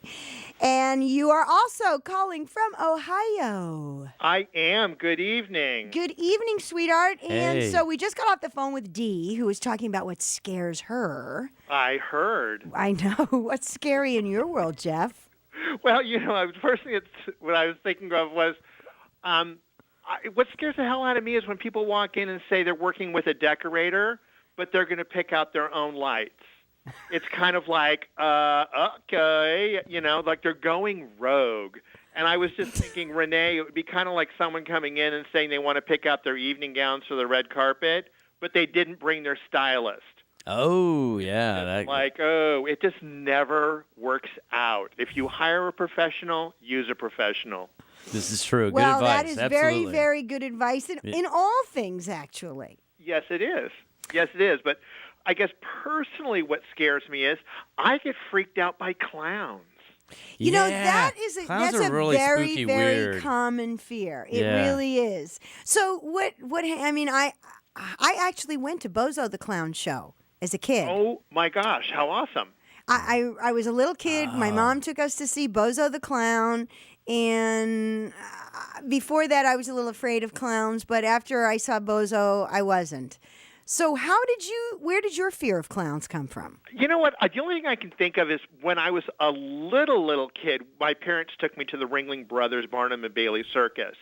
And you are also calling from Ohio. I am. Good evening. Good evening, sweetheart. And Hey. so we just got off the phone with Dee, who was talking about what scares her. I heard. I know. What's scary in your world, Jeff? Well, the first thing what I was thinking of was, what scares the hell out of me is when people walk in and say they're working with a decorator, but they're going to pick out their own lights. It's kind of like, okay, like they're going rogue. And I was just thinking, Rene, it would be kind of like someone coming in and saying they want to pick out their evening gowns for the red carpet, but they didn't bring their stylist. Oh, yeah. It just never works out. If you hire a professional, use a professional. This is true. Well, good advice. that is Absolutely. very, very good advice in all things, actually. Yes, it is. Yes, it is. But I guess personally what scares me is I get freaked out by clowns. You know, Yeah. that's Clowns are a really very, spooky, very weird. common fear. It Yeah. really is. So I actually went to Bozo the Clown show as a kid. Oh, my gosh, how awesome. I was a little kid. My mom took us to see Bozo the Clown. And before that, I was a little afraid of clowns. But after I saw Bozo, I wasn't. So where did your fear of clowns come from? You know what? The only thing I can think of is when I was a little kid, my parents took me to the Ringling Brothers Barnum and Bailey Circus.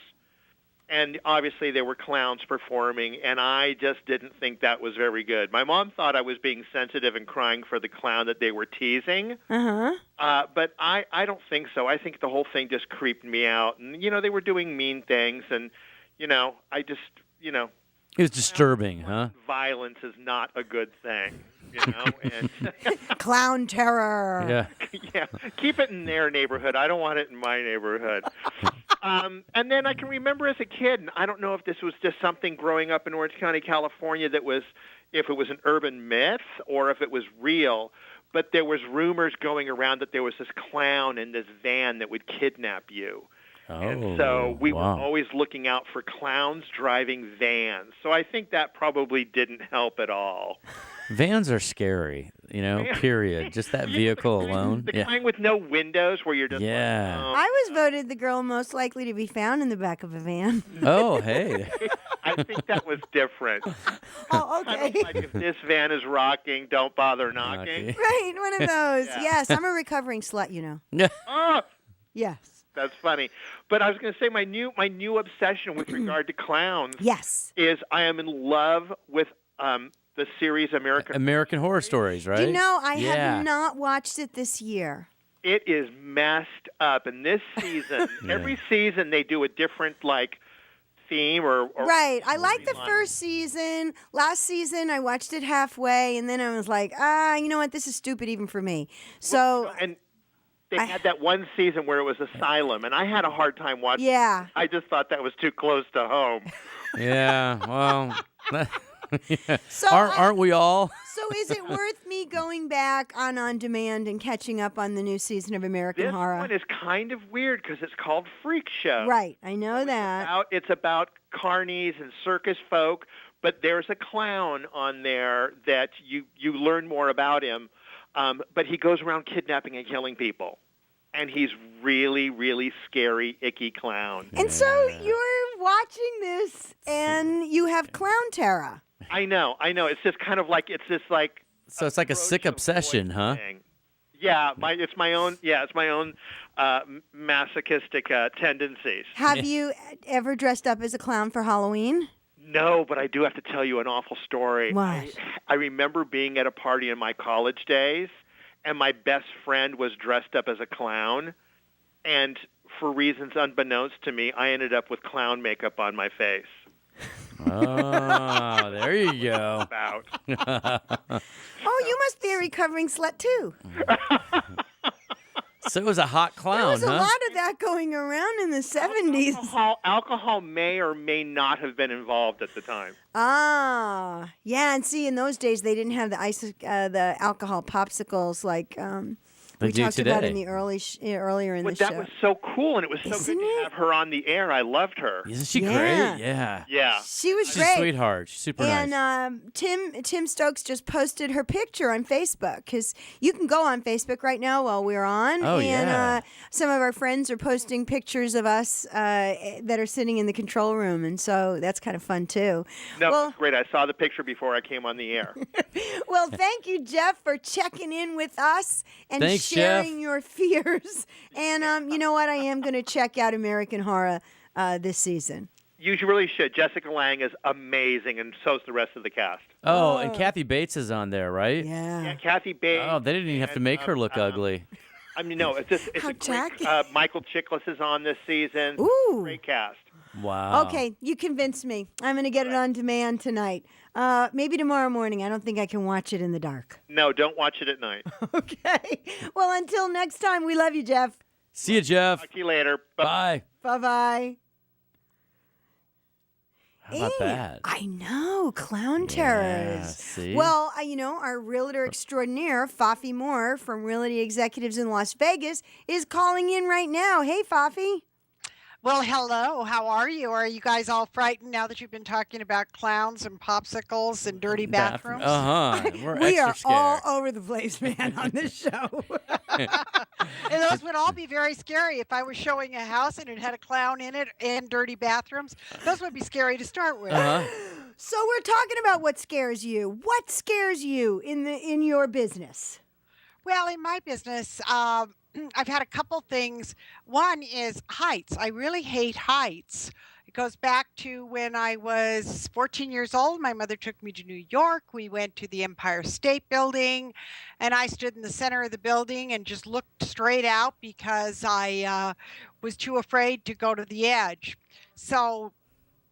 And obviously there were clowns performing, and I just didn't think that was very good. My mom thought I was being sensitive and crying for the clown that they were teasing. But I don't think so. I think the whole thing just creeped me out. And, they were doing mean things, and, I just, It was disturbing, huh? violence is not a good thing, And Clown terror. Yeah. yeah, keep it in their neighborhood. I don't want it in my neighborhood. And then I can remember as a kid, and I don't know if this was just something growing up in Orange County, California, if it was an urban myth or if it was real, but there was rumors going around that there was this clown in this van that would kidnap you. And so we were always looking out for clowns driving vans. So I think that probably didn't help at all. Vans are scary, period. Just that vehicle alone. The kind with no windows where you're just Yeah. like, I was voted the girl most likely to be found in the back of a van. Oh, hey. I think that was different. Oh, Kind okay. of like if this van is rocking, don't bother knocking. Right, one of those. Yeah. Yes, I'm a recovering slut, Yeah. Oh, Yes. that's funny. But I was going to say my new obsession with regard to clowns Yes. is I am in love with the series American Horror Stories, right? You know, I Yeah. have not watched it this year. It is messed up. And this season, every season they do a different theme or Right. I liked the storyline. first season. Last season, I watched it halfway, and then I was like, you know what? This is stupid even for me. So, And they had that one season where it was Asylum, and I had a hard time watching. yeah. I just thought that was too close to home. Yeah, well, yeah. So aren't we all? So is it worth me going back on demand and catching up on the new season of American This Horror? one is kind of weird because it's called Freak Show. Right. I know that. It's about carnies and circus folk, but there's a clown on there that you learn more about him. But he goes around kidnapping and killing people. And he's really, really scary, icky clown. And so you're watching this and you have clown terror. I know. It's just kind of like, it's this like... So it's like a sick approach obsession, avoid huh? thing. Yeah, it's my own masochistic tendencies. Have you ever dressed up as a clown for Halloween? No, but I do have to tell you an awful story. What? I remember being at a party in my college days, and my best friend was dressed up as a clown, and for reasons unbeknownst to me, I ended up with clown makeup on my face. Oh, there you go. About. Oh, you must be a recovering slut too. So it was a hot There clown, was a huh? lot of that going around in the 70s. Alcohol may or may not have been involved at the time. Ah, yeah, and see, in those days they didn't have the alcohol popsicles like They we do talked about today. in the earlier in But the that show. was so cool, and it was so Isn't good to it? have her on the air. I loved her. Isn't she Yeah. great? Yeah. Yeah. She was She's a great. sweetheart. She's super And nice. Tim Stokes just posted her picture on Facebook because you can go on Facebook right now while we're on. Oh, and yeah. some of our friends are posting pictures of us that are sitting in the control room, and so that's kind of fun too. No, well, it's great. I saw the picture before I came on the air. well, thank you, Jeff, for checking in with us and Thanks, sharing Jeff. your fears. And you know what? I am going to check out American Horror this season. You really should. Jessica Laing is amazing, and so's the rest of the cast. Oh, and Kathy Bates is on there, right? Yeah. Yeah, Kathy Bates. Oh, they didn't even have to make her look ugly. I mean, no, it's just it's How a great. tacky. Michael Chiklis is on this season. Ooh. Great cast. Wow. Okay, you convinced me. I'm going to get it on demand tonight. Maybe tomorrow morning. I don't think I can watch it in the dark. No, don't watch it at night. Okay. Well, until next time, we love you, Jeff. See you, Jeff. Talk to you later. Bye. Bye. Bye-bye. How about that? I know, clown Yeah, terrors. see? Well, our realtor extraordinaire, Fafie Moore from Realty Executives in Las Vegas, is calling in right now. Hey, Fafie. Well, hello. How are you? Are you guys all frightened now that you've been talking about clowns and popsicles and dirty bathrooms? We're We are extra all scared. over the place, man, on this show. And those would all be very scary if I was showing a house and it had a clown in it and dirty bathrooms. Those would be scary to start with. So we're talking about what scares you. What scares you in your business? Well, in my business, I've had a couple things. One is heights. I really hate heights. It goes back to when I was 14 years old. My mother took me to New York. We went to the Empire State Building, and I stood in the center of the building and just looked straight out because I was too afraid to go to the edge. So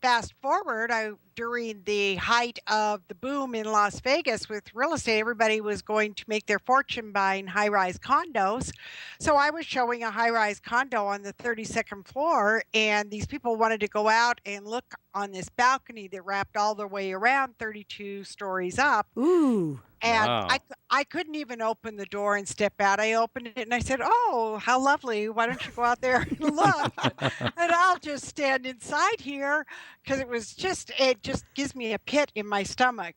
fast forward, during the height of the boom in Las Vegas with real estate, everybody was going to make their fortune buying high-rise condos. So I was showing a high-rise condo on the 32nd floor, and these people wanted to go out and look on this balcony that wrapped all the way around 32 stories up. Ooh. And Wow. I couldn't even open the door and step out. I opened it and I said, "Oh, how lovely. Why don't you go out there and look?" And I'll just stand inside here because it just gives me a pit in my stomach.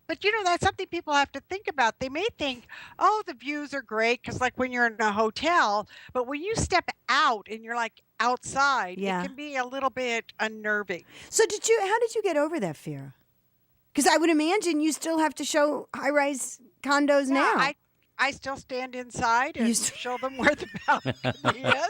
But that's something people have to think about. They may think, "Oh, the views are great," because like when you're in a hotel, but when you step out and you're like outside, Yeah. it can be a little bit unnerving. So how did you get over that fear? Because I would imagine you still have to show high-rise condos now. I still stand inside You and st- show them where the balcony is.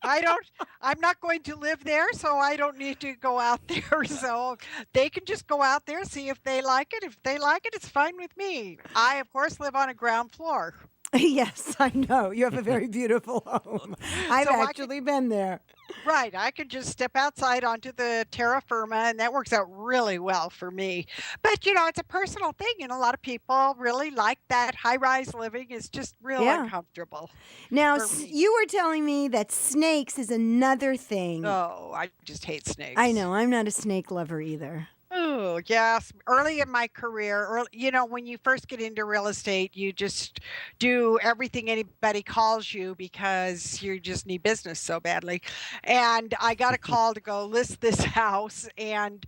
I'm not going to live there, so I don't need to go out there. So they can just go out there, see if they like it. If they like it, it's fine with me. I, of course, live on a ground floor. Yes, I know. You have a very beautiful home. I've So I actually been there. Right. I could just step outside onto the terra firma, and that works out really well for me. But, it's a personal thing, and a lot of people really like that high-rise living. It's just real Yeah. uncomfortable. Now, For me. you were telling me that snakes is another thing. Oh, I just hate snakes. I know. I'm not a snake lover either. Oh, yes. Early in my career, when you first get into real estate, you just do everything anybody calls you because you just need business so badly. And I got a call to go list this house, and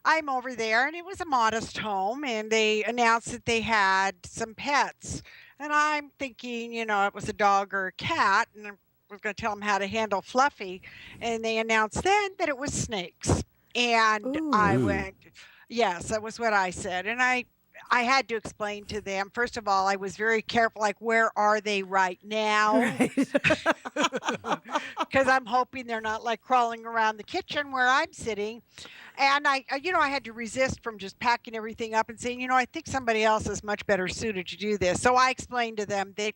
I'm over there, and it was a modest home, and they announced that they had some pets. And I'm thinking, it was a dog or a cat, and I was going to tell them how to handle Fluffy. And they announced then that it was snakes. And I Ooh. went, yes, that was what I said. And I had to explain to them, first of all, I was very careful, like, where are they right now? Right. Because I'm hoping they're not like crawling around the kitchen where I'm sitting. And I had to resist from just packing everything up and saying, I think somebody else is much better suited to do this. So I explained to them that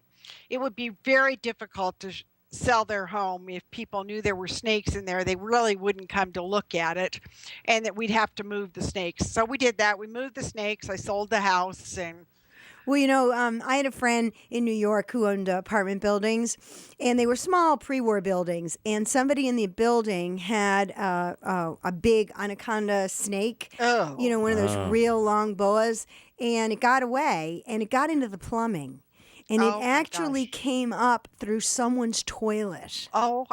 it would be very difficult to sell their home if people knew there were snakes in there. They really wouldn't come to look at it, and that we'd have to move the snakes. So we did that. We moved the snakes. I sold the house, and Well, I had a friend in New York who owned apartment buildings, and they were small pre-war buildings. And somebody in the building had a big anaconda snake, Oh. one of those real long boas, and it got away, and it got into the plumbing. And it Oh, my actually gosh. came up through someone's toilet. Oh,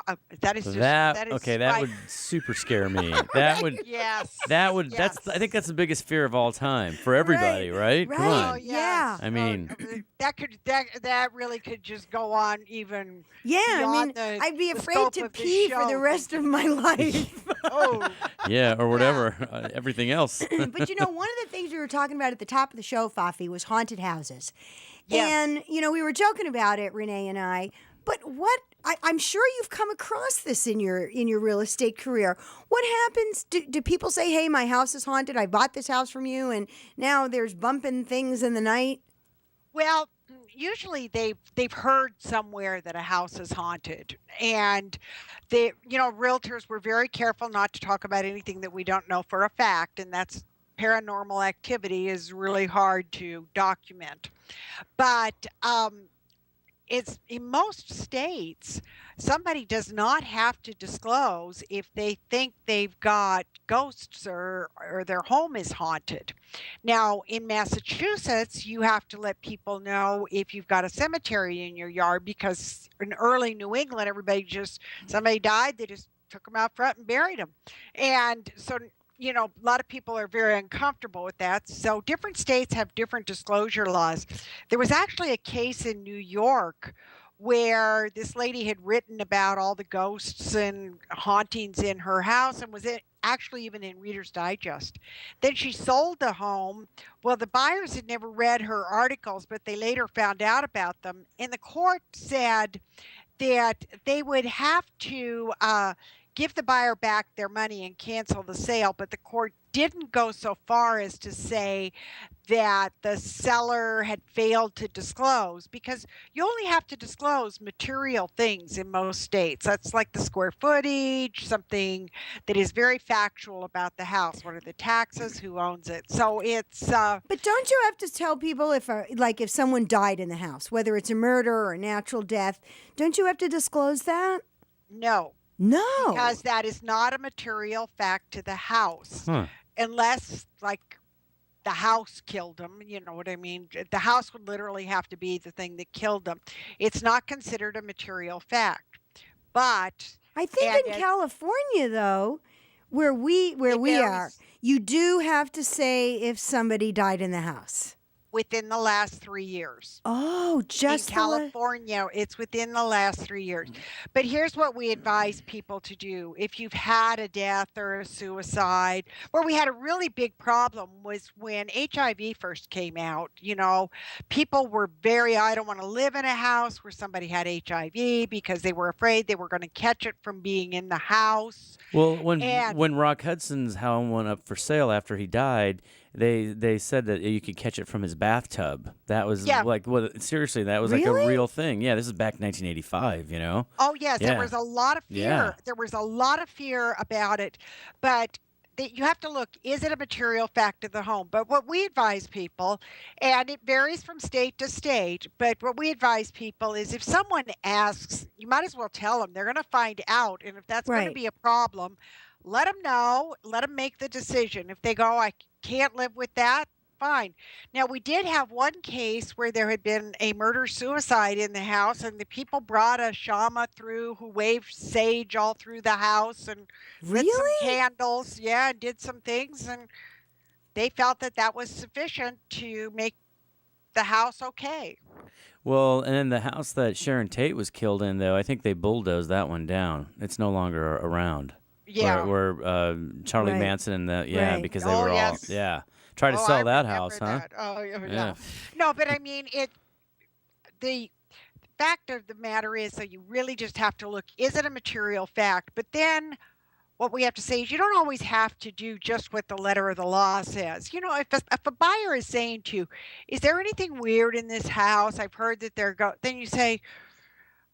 that is just That is okay, that right. would super scare me. That would Yes. that's Yes. I think that's the biggest fear of all time for everybody, right? Come Right. Oh, on. Yeah. I mean, that really could just go on even. Yeah, beyond I'd be the afraid scope to of this pee for the show. rest of my life. Oh, yeah, or whatever, everything else. But one of the things we were talking about at the top of the show, Fafie, was haunted houses. Yes. And, we were joking about it, Renee and I. But I'm sure you've come across this in your real estate career. What happens? Do people say, hey, my house is haunted. I bought this house from you, and now there's bumping things in the night? well, usually they've heard somewhere that a house is haunted, and realtors were very careful not to talk about anything that we don't know for a fact, and that's paranormal activity is really hard to document. But it's in most states, somebody does not have to disclose if they think they've got ghosts or their home is haunted. Now, in Massachusetts, you have to let people know if you've got a cemetery in your yard, because in early New England, somebody died, they just took them out front and buried them. And so a lot of people are very uncomfortable with that. So different states have different disclosure laws. There was actually a case in New York where this lady had written about all the ghosts and hauntings in her house, and was actually even in Reader's Digest. Then she sold the home. Well, the buyers had never read her articles, but they later found out about them. And the court said that they would have to give the buyer back their money and cancel the sale, but the court didn't go so far as to say that the seller had failed to disclose, because you only have to disclose material things in most states. That's like the square footage, something that is very factual about the house. What are the taxes? Who owns it? So it's. But don't you have to tell people if someone died in the house, whether it's a murder or a natural death? Don't you have to disclose that? No. No. Because that is not a material fact to the house. Huh. Unless, like, the house killed them, you know what I mean? The house would literally have to be the thing that killed them. It's not considered a material fact. But I think in California, though, where we are, you do have to say if somebody died in the house. Within the last 3 years. Oh, just in California, it's within the last 3 years. But here's what we advise people to do. If you've had a death or a suicide, where we had a really big problem was when HIV first came out. People were I don't want to live in a house where somebody had HIV, because they were afraid they were going to catch it from being in the house. Well, when Rock Hudson's home went up for sale after he died, they said that you could catch it from his bathtub. That was seriously, that was like a real thing. Yeah, this is back 1985, Oh, yes, Yeah. there was a lot of fear. Yeah. There was a lot of fear about it. But you have to look, is it a material fact of the home? But what we advise people, and it varies from state to state, but what we advise people is if someone asks, you might as well tell them. They're going to find out. And if that's going to be a problem, let them know. Let them make the decision. If they go, I can't live with that, fine. Now, we did have one case where there had been a murder-suicide in the house, and the people brought a shaman through who waved sage all through the house and lit some candles, and did some things, and they felt that was sufficient to make the house okay. Well, and then the house that Sharon Tate was killed in, though, I think they bulldozed that one down. It's no longer around. Yeah. Where Charlie Manson and because they were all try to sell that house, huh? That. Oh, yeah. No, but I mean the fact of the matter is that you really just have to look, is it a material fact? But then what we have to say is you don't always have to do just what the letter of the law says. If a buyer is saying to you, is there anything weird in this house? I've heard that then you say,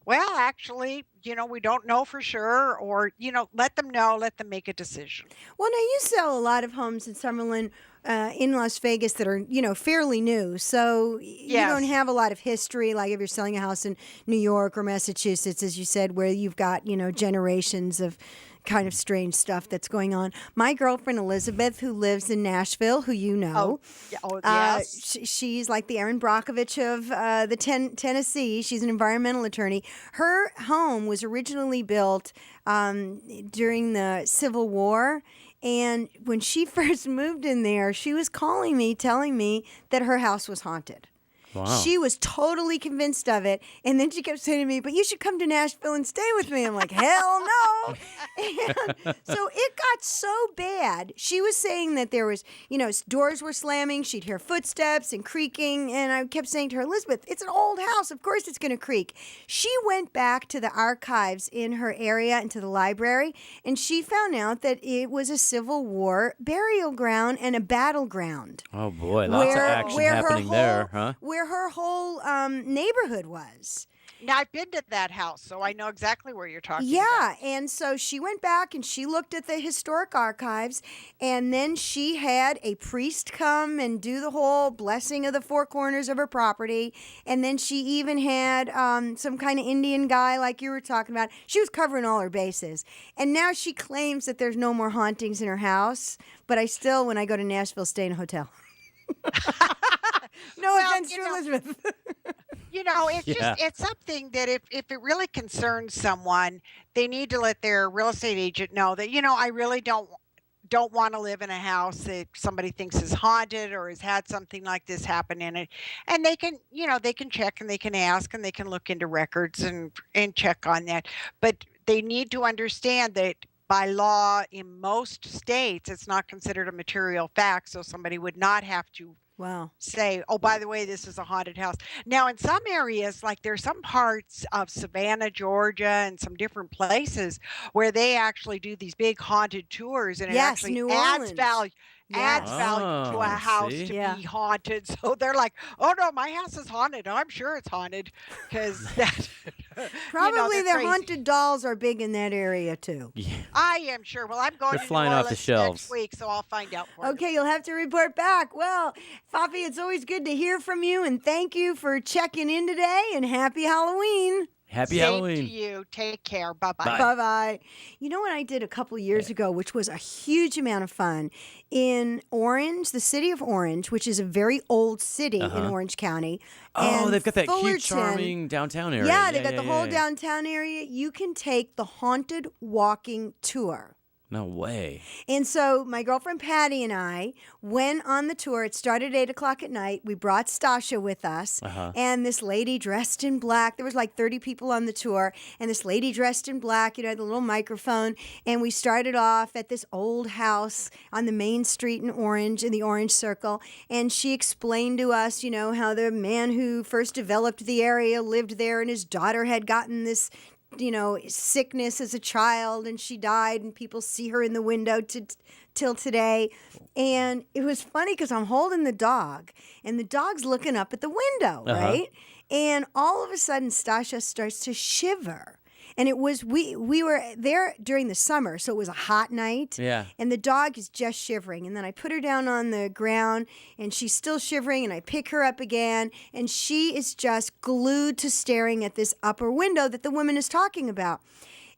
Well, actually, we don't know for sure, or, let them know, let them make a decision. Well, now you sell a lot of homes in Summerlin, in Las Vegas that are, fairly new. So you don't Yes. have a lot of history, like if you're selling a house in New York or Massachusetts, as you said, where you've got, generations of kind of strange stuff that's going on. My girlfriend Elizabeth, who lives in Nashville, who you know, Yes. she's like the Erin Brockovich of Tennessee. She's an environmental attorney. Her home was originally built during the Civil War. And when she first moved in there, she was calling me, telling me that her house was haunted. Wow. She was totally convinced of it. And then she kept saying to me, but you should come to Nashville and stay with me. I'm like, hell no. And so it got so bad. She was saying that there was, doors were slamming. She'd hear footsteps and creaking. And I kept saying to her, Elizabeth, it's an old house. Of course it's going to creak. She went back to the archives in her area and to the library. And she found out that it was a Civil War burial ground and a battleground. Oh boy, lots of action happening there, huh? Where her whole neighborhood was. Now, I've been to that house, so I know exactly where you're talking Yeah, about. and so she went back and she looked at the historic archives, and then she had a priest come and do the whole blessing of the four corners of her property, and then she even had some kind of Indian guy like you were talking about. She was covering all her bases, and now she claims that there's no more hauntings in her house, but I still, when I go to Nashville, stay in a hotel. No offense to Elizabeth. It's something that if it really concerns someone, they need to let their real estate agent know that, I really don't want to live in a house that somebody thinks is haunted or has had something like this happen in it. And they can, they can check and they can ask and they can look into records and check on that. But they need to understand that by law in most states, it's not considered a material fact. So somebody would not have to say, oh, by the way, this is a haunted house. Now, in some areas, like there's some parts of Savannah, Georgia, and some different places where they actually do these big haunted tours, and it actually New adds Orleans. value. Adds value to a house see? to be haunted. So they're like, oh no, my house is haunted. I'm sure it's haunted because that Probably they're the crazy. haunted dolls are big in that area too. Yeah. I am sure. Well, I'm going They're to flying New off the Orleans shelves. next week, so I'll find out for you. Okay, you'll have to report back. Well, Fafie, it's always good to hear from you, and thank you for checking in today, and happy Halloween. Happy Same Halloween. to you. Take care. Bye-bye. Bye. Bye-bye. You know what I did a couple years ago, which was a huge amount of fun, in Orange, the city of Orange, which is a very old city in Orange County. Oh, and they've got that cute, Fullerton. charming downtown area. Yeah, they got the whole yeah. downtown area. You can take the haunted walking tour. No way. And so my girlfriend Patty and I went on the tour. It started at 8 o'clock at night. We brought Stasha with us. And this lady dressed in black. There was like 30 people on the tour. And this lady dressed in black, had the little microphone. And we started off at this old house on the main street in Orange, in the Orange Circle. And she explained to us, how the man who first developed the area lived there and his daughter had gotten this sickness as a child, and she died, and people see her in the window till today. And it was funny because I'm holding the dog, and the dog's looking up at the window, right? And all of a sudden, Stasha starts to shiver. And it was, we were there during the summer, so it was a hot night. Yeah. And the dog is just shivering. And then I put her down on the ground, and she's still shivering, and I pick her up again, and she is just glued to staring at this upper window that the woman is talking about.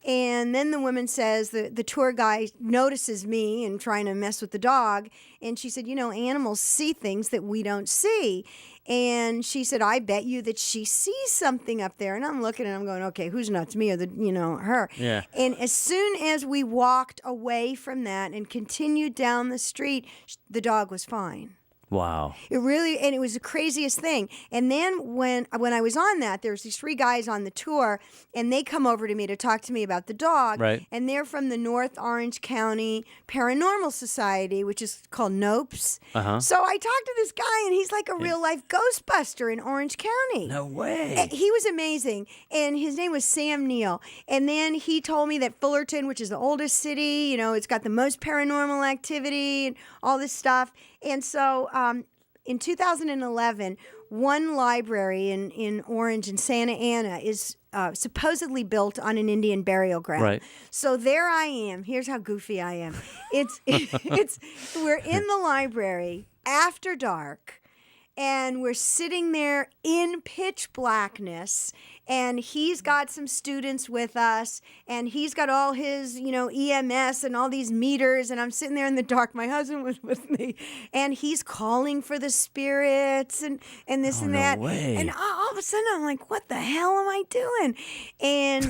And then the woman says, the tour guy notices me and trying to mess with the dog. And she said, animals see things that we don't see. And she said, I bet you that she sees something up there. And I'm looking and I'm going, okay, who's nuts, me or her? Yeah. And as soon as we walked away from that and continued down the street, the dog was fine. Wow. It was the craziest thing. And then when I was on that, there was these three guys on the tour, and they come over to me to talk to me about the dog. Right. And they're from the North Orange County Paranormal Society, which is called NOPES. So I talked to this guy, and he's like a real life Ghostbuster in Orange County. No way. He was amazing, and his name was Sam Neill. And then he told me that Fullerton, which is the oldest city, it's got the most paranormal activity and all this stuff. And so in 2011, one library in Orange and Santa Ana is supposedly built on an Indian burial ground. Right. So there I am. Here's how goofy I am. We're in the library after dark, and we're sitting there in pitch blackness, and he's got some students with us, and he's got all his, EMS and all these meters, and I'm sitting there in the dark. My husband was with me, and he's calling for the spirits and this and that. No way. And all of a sudden, I'm like, what the hell am I doing? And,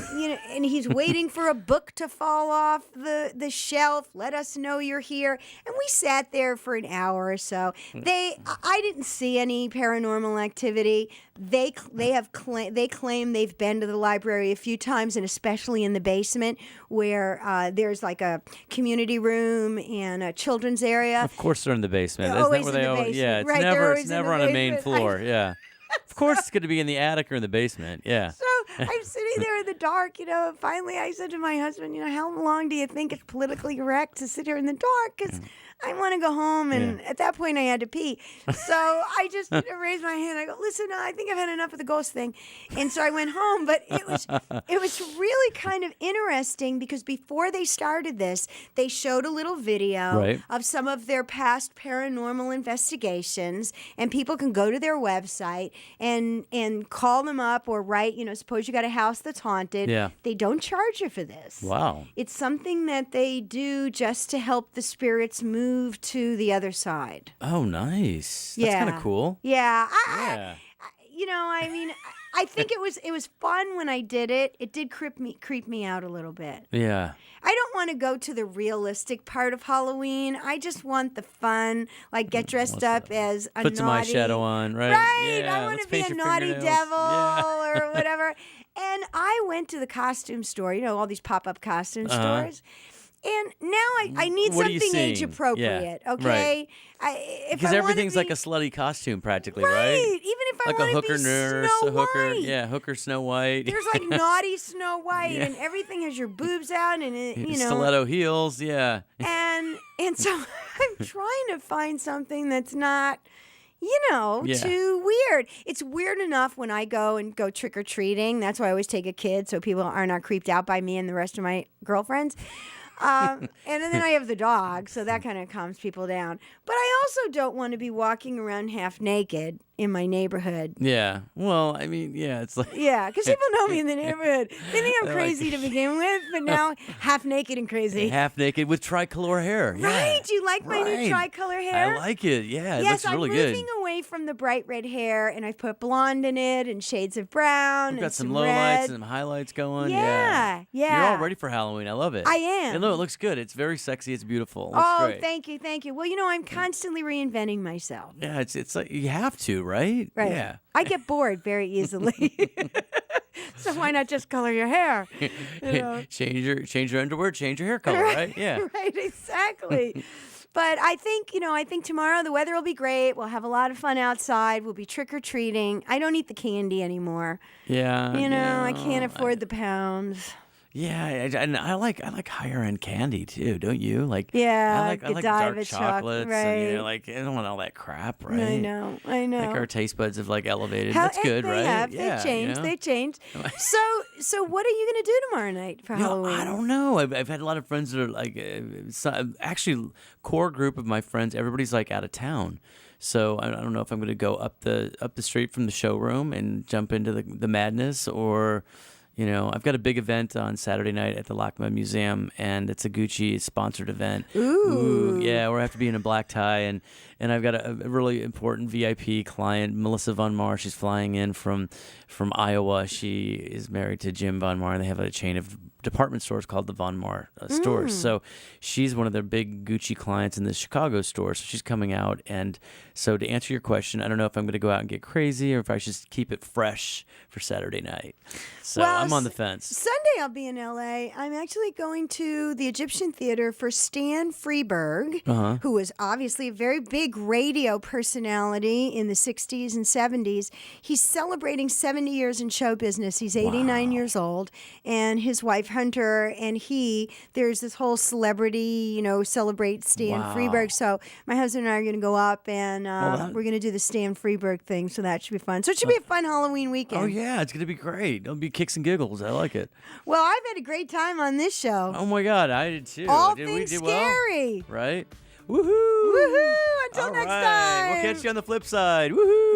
and he's waiting for a book to fall off the shelf. Let us know you're here. And we sat there for an hour or so. I didn't see any paranormal activity. They claim they've been to the library a few times, and especially in the basement where there's like a community room and a children's area. Of course, they're in the basement. They're always Isn't that in where the they basement. Yeah, it's Right, they're never always in the on a main basement. floor. Yeah. Of course, it's going to be in the attic or in the basement. Yeah. So I'm sitting there in the dark, finally I said to my husband, how long do you think it's politically correct to sit here in the dark? Because I want to go home. And at that point I had to pee. So I just raised my hand. I go, listen, I think I've had enough of the ghost thing. And so I went home. But it was really kind of interesting because before they started this, they showed a little video of some of their past paranormal investigations. And people can go to their website and call them up or write, suppose you got a house that's haunted. Yeah. They don't charge you for this. Wow. It's something that they do just to help the spirits move to the other side. Oh, nice. That's kind of cool. Yeah. Yeah. I think it was fun when I did it. It did creep me out a little bit. Yeah. I don't want to go to the realistic part of Halloween. I just want the fun, like get dressed up as a Put some naughty eyeshadow on, right? Right. Yeah, I want let's to be paint a your naughty fingernails. devil Yeah. or whatever. And I went to the costume store, all these pop-up costume stores. And now I need What are you something seeing? age appropriate, Yeah, okay? Because everything's like a slutty costume practically, right? Even if I Like a want to hooker be nurse, Snow a hooker, White. hooker Snow White. There's like naughty Snow White, Yeah. and everything has your boobs out, and it, Stiletto heels, yeah. And so I'm trying to find something that's not, too weird. It's weird enough when I go trick or treating. That's why I always take a kid so people are not creeped out by me and the rest of my girlfriends. And then I have the dog, so that kind of calms people down. But I also don't want to be walking around half naked in my neighborhood. Yeah. Well, it's like... Yeah, because people know me in the neighborhood. They think I'm crazy to begin with, but now half naked and crazy. Half naked with tricolor hair. Right? Yeah. Do you like my new tricolor hair? I like it. Yeah, it Yes, looks really I'm good. moving away from the bright red hair, and I've put blonde in it and shades of brown. We've got and some red. lowlights and some highlights going. Yeah. You're all ready for Halloween. I love it. I am. And look, it looks good. It's very sexy. It's beautiful. It looks great. Thank you. Well, I'm constantly reinventing myself. Yeah, it's like you have to, right? Right. Yeah. I get bored very easily. So why not just color your hair? Change your underwear, change your hair color, right? Yeah. Right, exactly. But I think tomorrow the weather will be great. We'll have a lot of fun outside. We'll be trick-or-treating. I don't eat the candy anymore. Yeah. I can't afford the pounds. Yeah, and I like higher end candy too, don't you? Like I like dark Godiva chocolates, right. and I don't want all that crap, right? I know. Like our taste buds have elevated. That's good, they right? Have. Yeah, They've changed. So what are you going to do tomorrow night for Halloween? I don't know. I've had a lot of friends that are actually core group of my friends. Everybody's out of town. So I don't know if I'm going to go up the street from the showroom and jump into the madness, or I've got a big event on Saturday night at the LACMA Museum, and it's a Gucci sponsored event. Ooh. Yeah, where I have to be in a black tie, and I've got a really important VIP client, Melissa Von Mar. She's flying in from Iowa. She is married to Jim Von Mar, and they have a chain of department stores called the Von Mar stores. So she's one of their big Gucci clients in the Chicago store. So she's coming out. And so to answer your question, I don't know if I'm going to go out and get crazy or if I should just keep it fresh for Saturday night. So I'm on the fence. Sunday I'll be in LA. I'm actually going to the Egyptian Theater for Stan Freberg, who was obviously a very big big radio personality in the 60s and 70s. He's celebrating 70 years in show business. He's 89 years old, and his wife Hunter and there's this whole celebrity, celebrate Stan Freberg. So my husband and I are going to go up, and we're going to do the Stan Freberg thing, so that should be fun. So it should be a fun Halloween weekend. Oh, yeah, it's going to be great. It'll be kicks and giggles. I like it. Well, I've had a great time on this show. Oh, my God, I did too. All did things we do scary. Well? Right? Woohoo! Woohoo! Until All next right. time. We'll catch you on the flip side. Woohoo!